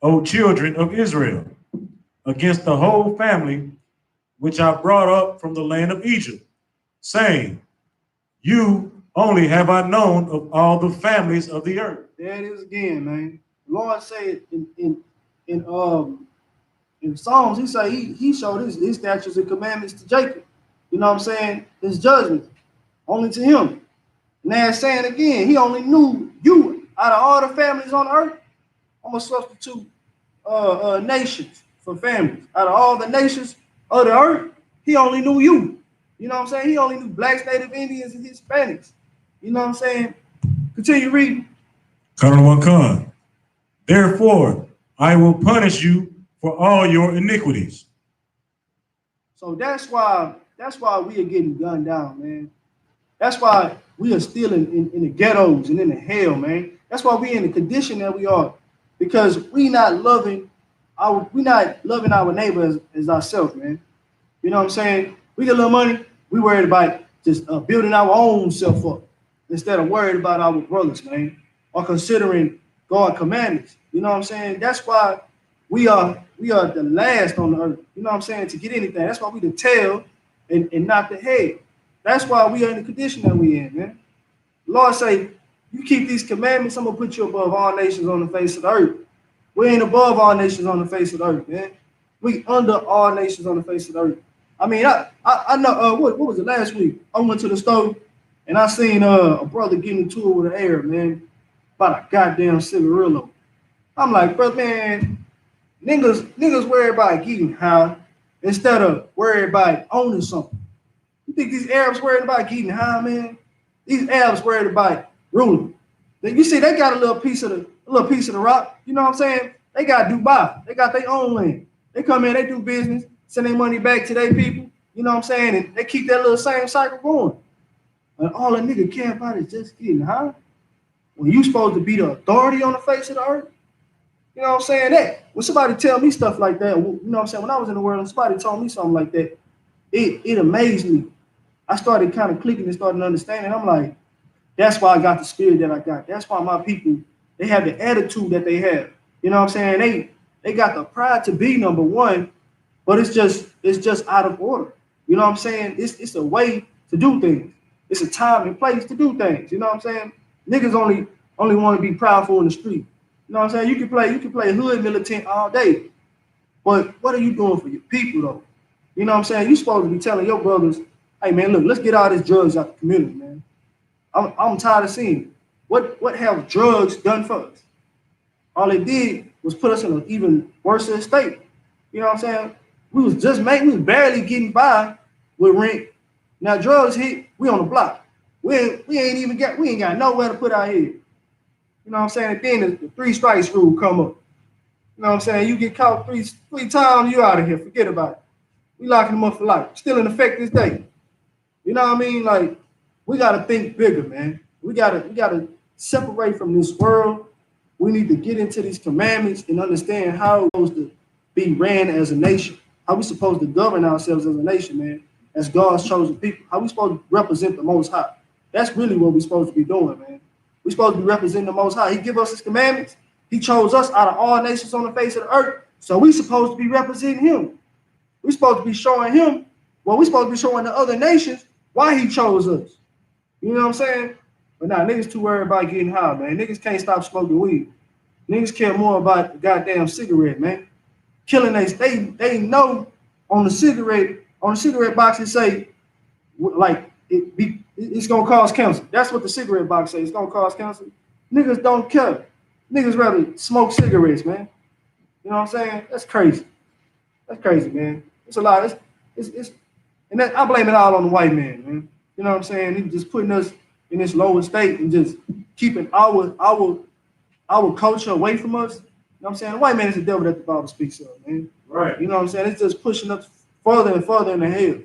[SPEAKER 3] O children of Israel, against the whole family which I brought up from the land of Egypt, saying, you only have I known of all the families of the earth.
[SPEAKER 2] There it is again, man. The Lord said in Psalms, he said he showed his statutes and commandments to Jacob. You know what I'm saying? His judgment only to him. Now it's saying again, he only knew you out of all the families on earth. I'm gonna substitute nations for families. Out of all the nations of the earth, he only knew you. You know what I'm saying? He only knew blacks, Native Indians, and Hispanics. You know what I'm saying? Continue reading.
[SPEAKER 3] Con. Therefore, I will punish you for all your iniquities.
[SPEAKER 2] So that's why we are getting gunned down, man. That's why we are still in the ghettos and in the hell, man. That's why we in the condition that we are, because we not loving our neighbor as ourselves, man. You know what I'm saying? We get a little money, we worried about just building our own self up instead of worried about our brothers, man, or considering God's commandments. You know what I'm saying? That's why we are the last on the earth. You know what I'm saying? To get anything. That's why we the tail and not the head. That's why we are in the condition that we in, man. The Lord say, you keep these commandments, I'm gonna put you above all nations on the face of the earth. We ain't above all nations on the face of the earth, man. We under all nations on the face of the earth. I mean, I know what was it last week? I went to the store and I seen a brother getting into it with an Arab, man, about a goddamn cigarillo. I'm like, bro, man, niggas worry about getting high instead of worry about owning something. You think these Arabs worried about getting high, man? These Arabs worried about ruling. You see, they got a little piece of the rock. You know what I'm saying? They got Dubai. They got their own land. They come in, they do business, send their money back to their people. You know what I'm saying? And they keep that little same cycle going. And all a nigga care about is just getting high. When you supposed to be the authority on the face of the earth. You know what I'm saying? That when somebody tell me stuff like that, you know what I'm saying? When I was in the world and somebody told me something like that, it amazed me. I started kind of clicking and started understanding. I'm like, that's why I got the spirit that I got. That's why my people, they have the attitude that they have. You know what I'm saying? They got the pride to be number one, but it's just out of order. You know what I'm saying? It's a way to do things. It's a time and place to do things. You know what I'm saying? Niggas only want to be proudful in the street. You know what I'm saying? You can play hood militant all day. But what are you doing for your people though? You know what I'm saying? You supposed to be telling your brothers, hey man, look, let's get all these drugs out the community, man. I'm tired of seeing it. What have drugs done for us? All they did was put us in an even worse state. You know what I'm saying? We was barely getting by with rent. Now drugs hit, we on the block. We ain't got nowhere to put our head. You know what I'm saying? And then the 3 strikes rule come up. You know what I'm saying? You get caught three times, you out of here. Forget about it. We locking them up for life. Still in effect this day. You know what I mean? Like, we gotta think bigger, man. We gotta separate from this world. We need to get into these commandments and understand how we're supposed to be ran as a nation. How we supposed to govern ourselves as a nation, man. As God's chosen people. How we supposed to represent the Most High. That's really what we're supposed to be doing, man. We're supposed to be representing the Most High. He give us his commandments. He chose us out of all nations on the face of the earth. So we're supposed to be representing him. We're supposed to be showing him, we're supposed to be showing the other nations why he chose us. You know what I'm saying? But nah, niggas too worried about getting high, man. Niggas can't stop smoking weed. Niggas care more about the goddamn cigarette, man. Killing they know on the cigarette box it say like it's gonna cause cancer. That's what the cigarette box says. It's gonna cause cancer. Niggas don't care. Niggas rather smoke cigarettes, man. You know what I'm saying? That's crazy. That's crazy, man. It's a lot. It's and that, I blame it all on the white man, man. You know what I'm saying? He just putting us in this lower state and just keeping our culture away from us. You know what I'm saying? The white man is the devil that the Bible speaks of, man.
[SPEAKER 3] Right.
[SPEAKER 2] You know what I'm saying? It's just pushing us further and further into hell.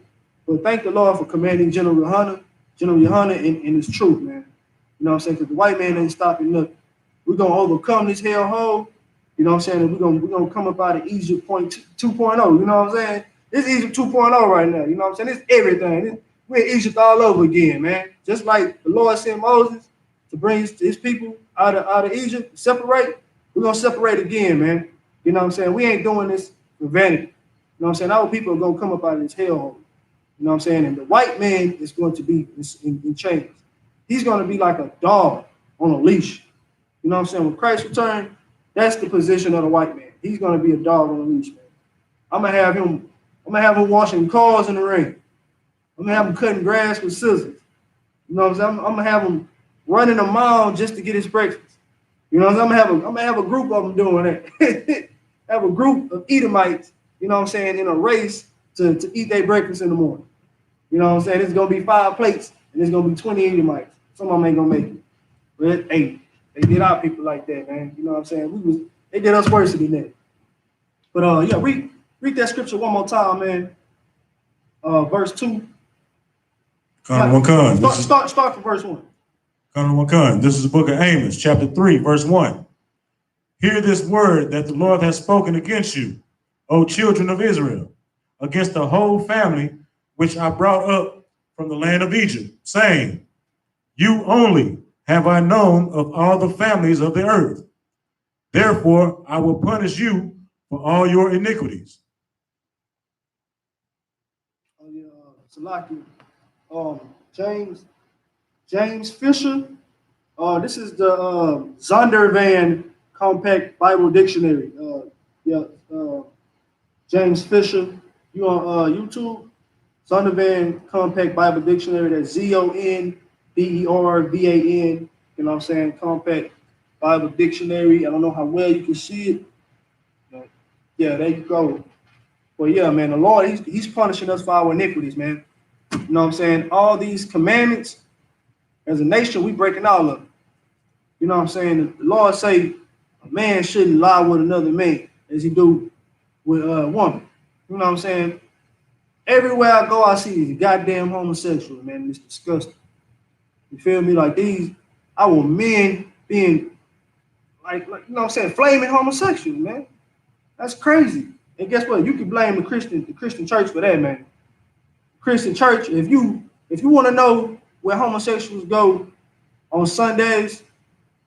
[SPEAKER 2] But thank the Lord for commanding General YAHANNA in his truth, man. You know what I'm saying? Because the white man ain't stopping nothing. We're gonna overcome this hellhole. You know what I'm saying? And we're gonna come up out of Egypt 2.0. You know what I'm saying? It's Egypt 2.0 right now. You know what I'm saying? It's everything. We're in Egypt all over again, man. Just like the Lord sent Moses to bring his people out of Egypt, separate. We're gonna separate again, man. You know what I'm saying? We ain't doing this for vanity. You know what I'm saying? Our people are gonna come up out of this hellhole. You know what I'm saying? And the white man is going to be in chains. He's going to be like a dog on a leash. You know what I'm saying? When Christ returns, that's the position of the white man. He's going to be a dog on a leash, man. I'm gonna have him washing cars in the rain. I'm gonna have him cutting grass with scissors. You know what I'm saying? I'm gonna have him running a mile just to get his breakfast. You know what I'm saying? I'm gonna have a group of them doing that. Have a group of Edomites, you know what I'm saying, in a race to eat their breakfast in the morning. You know what I'm saying? It's gonna be 5 plates and it's gonna be 20 Edomites. Some of them ain't gonna make it. But hey, they did our people like that, man. You know what I'm saying? They did us worse than that. But yeah, read that scripture one more time, man. Verse 2. Start from verse 1.
[SPEAKER 3] This is the book of Amos, chapter 3, verse 1. Hear this word that the Lord has spoken against you, O children of Israel, against the whole family which I brought up from the land of Egypt, saying, you only have I known of all the families of the earth. Therefore, I will punish you for all your iniquities.
[SPEAKER 2] Salaki, James Fisher. This is the Zondervan Compact Bible Dictionary. James Fisher. You on YouTube? Zondervan Compact Bible Dictionary. That's Zondervan. You know what I'm saying? Compact Bible Dictionary. I don't know how well you can see it. But yeah, there you go. But yeah, man, the Lord, he's punishing us for our iniquities, man. You know what I'm saying? All these commandments, as a nation, we breaking all of them. You know what I'm saying? The Lord say a man shouldn't lie with another man as he do with a woman. You know what I'm saying? Everywhere I go, I see these goddamn homosexuals, man. It's disgusting. You feel me? Like our men being like you know what I'm saying, flaming homosexuals, man. That's crazy. And guess what? You can blame the Christian church for that, man. Christian church, if you want to know where homosexuals go on Sundays,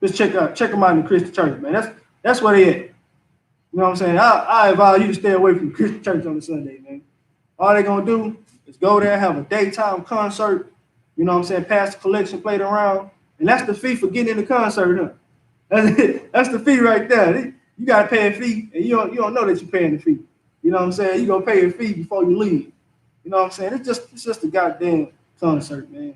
[SPEAKER 2] just check them out in the Christian church, man. That's where they at. You know what I'm saying? I advise you to stay away from the Christian church on the Sunday, man. All they gonna do is go there, have a daytime concert, you know what I'm saying, pass the collection plate around, and that's the fee for getting in the concert, huh? That's the fee right there. You gotta pay a fee, and you don't know that you're paying the fee. You know what I'm saying? You gonna pay a fee before you leave. You know what I'm saying? It's just a goddamn concert, man.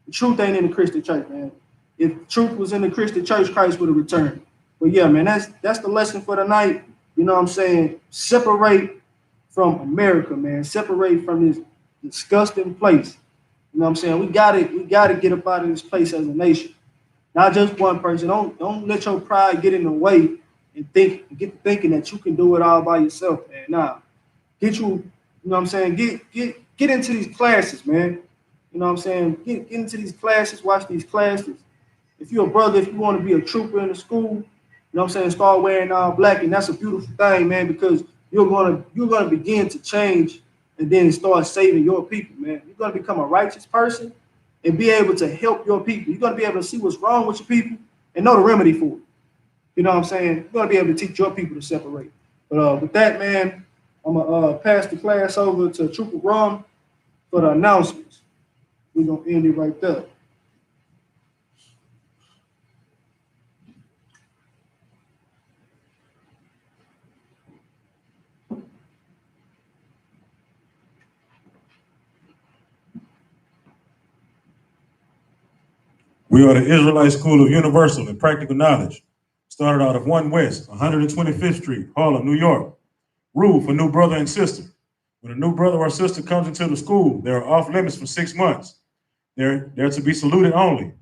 [SPEAKER 2] The truth ain't in the Christian church, man. If truth was in the Christian church, Christ would have returned. But yeah, man, that's the lesson for the night. You know what I'm saying? Separate from America, man. Separate from this disgusting place. You know what I'm saying? We gotta get up out of this place as a nation. Not just one person. Don't let your pride get in the way and get thinking that you can do it all by yourself, man. Nah. You know what I'm saying? Get into these classes, man. You know what I'm saying? Get into these classes, watch these classes. If you're a brother, if you want to be a trooper in the school, you know what I'm saying, start wearing all black, and that's a beautiful thing, man, because you're gonna begin to change and then start saving your people, man. You're gonna become a righteous person and be able to help your people. You're gonna be able to see what's wrong with your people and know the remedy for it. You know what I'm saying? You're gonna be able to teach your people to separate. But with that, man, I'm gonna pass the class over to Trooper Rum for the announcements. We're gonna end it right there.
[SPEAKER 3] We are the Israelite School of Universal and Practical Knowledge. started out of 1 West, 125th Street, Harlem, New York. Rule for new brother and sister. When a new brother or sister comes into the school, they are off limits for 6 months. They're to be saluted only.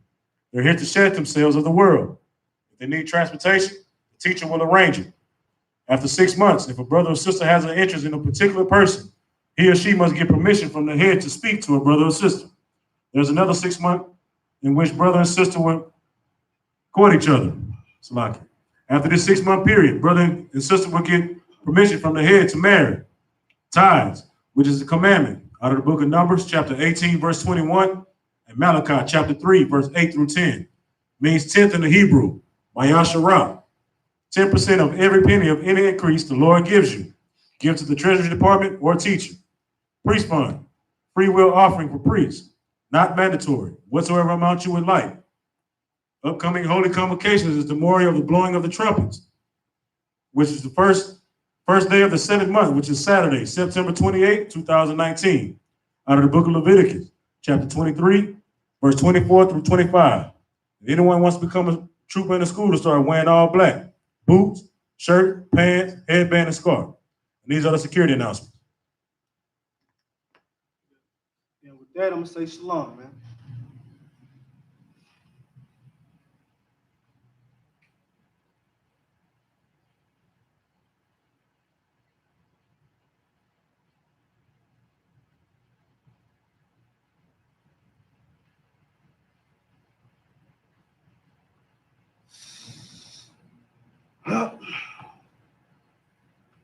[SPEAKER 3] They're here to shed themselves of the world. If they need transportation, the teacher will arrange it. After 6 months, if a brother or sister has an interest in a particular person, he or she must get permission from the head to speak to a brother or sister. There's another 6 months in which brother and sister will court each other. After this 6 month period, brother and sister will get permission from the head to marry. Tithes, which is the commandment out of the book of Numbers, chapter 18, verse 21, and Malachi, chapter 3, verse 8 through 10, means tenth in the Hebrew, YAHANNA. 10% of every penny of any increase the Lord gives you. Give to the Treasury Department or teacher. Priest fund, free will offering for priests, not mandatory, whatsoever amount you would like. Upcoming holy convocations is the memorial of the blowing of the trumpets, which is the first day of the 7th month, which is Saturday, September 28, 2019, out of the book of Leviticus, chapter 23, verse 24 through 25. If anyone wants to become a trooper in the school to start wearing all black, boots, shirt, pants, headband, and scarf. And these are the security announcements.
[SPEAKER 2] And with that, I'm going to say shalom, man.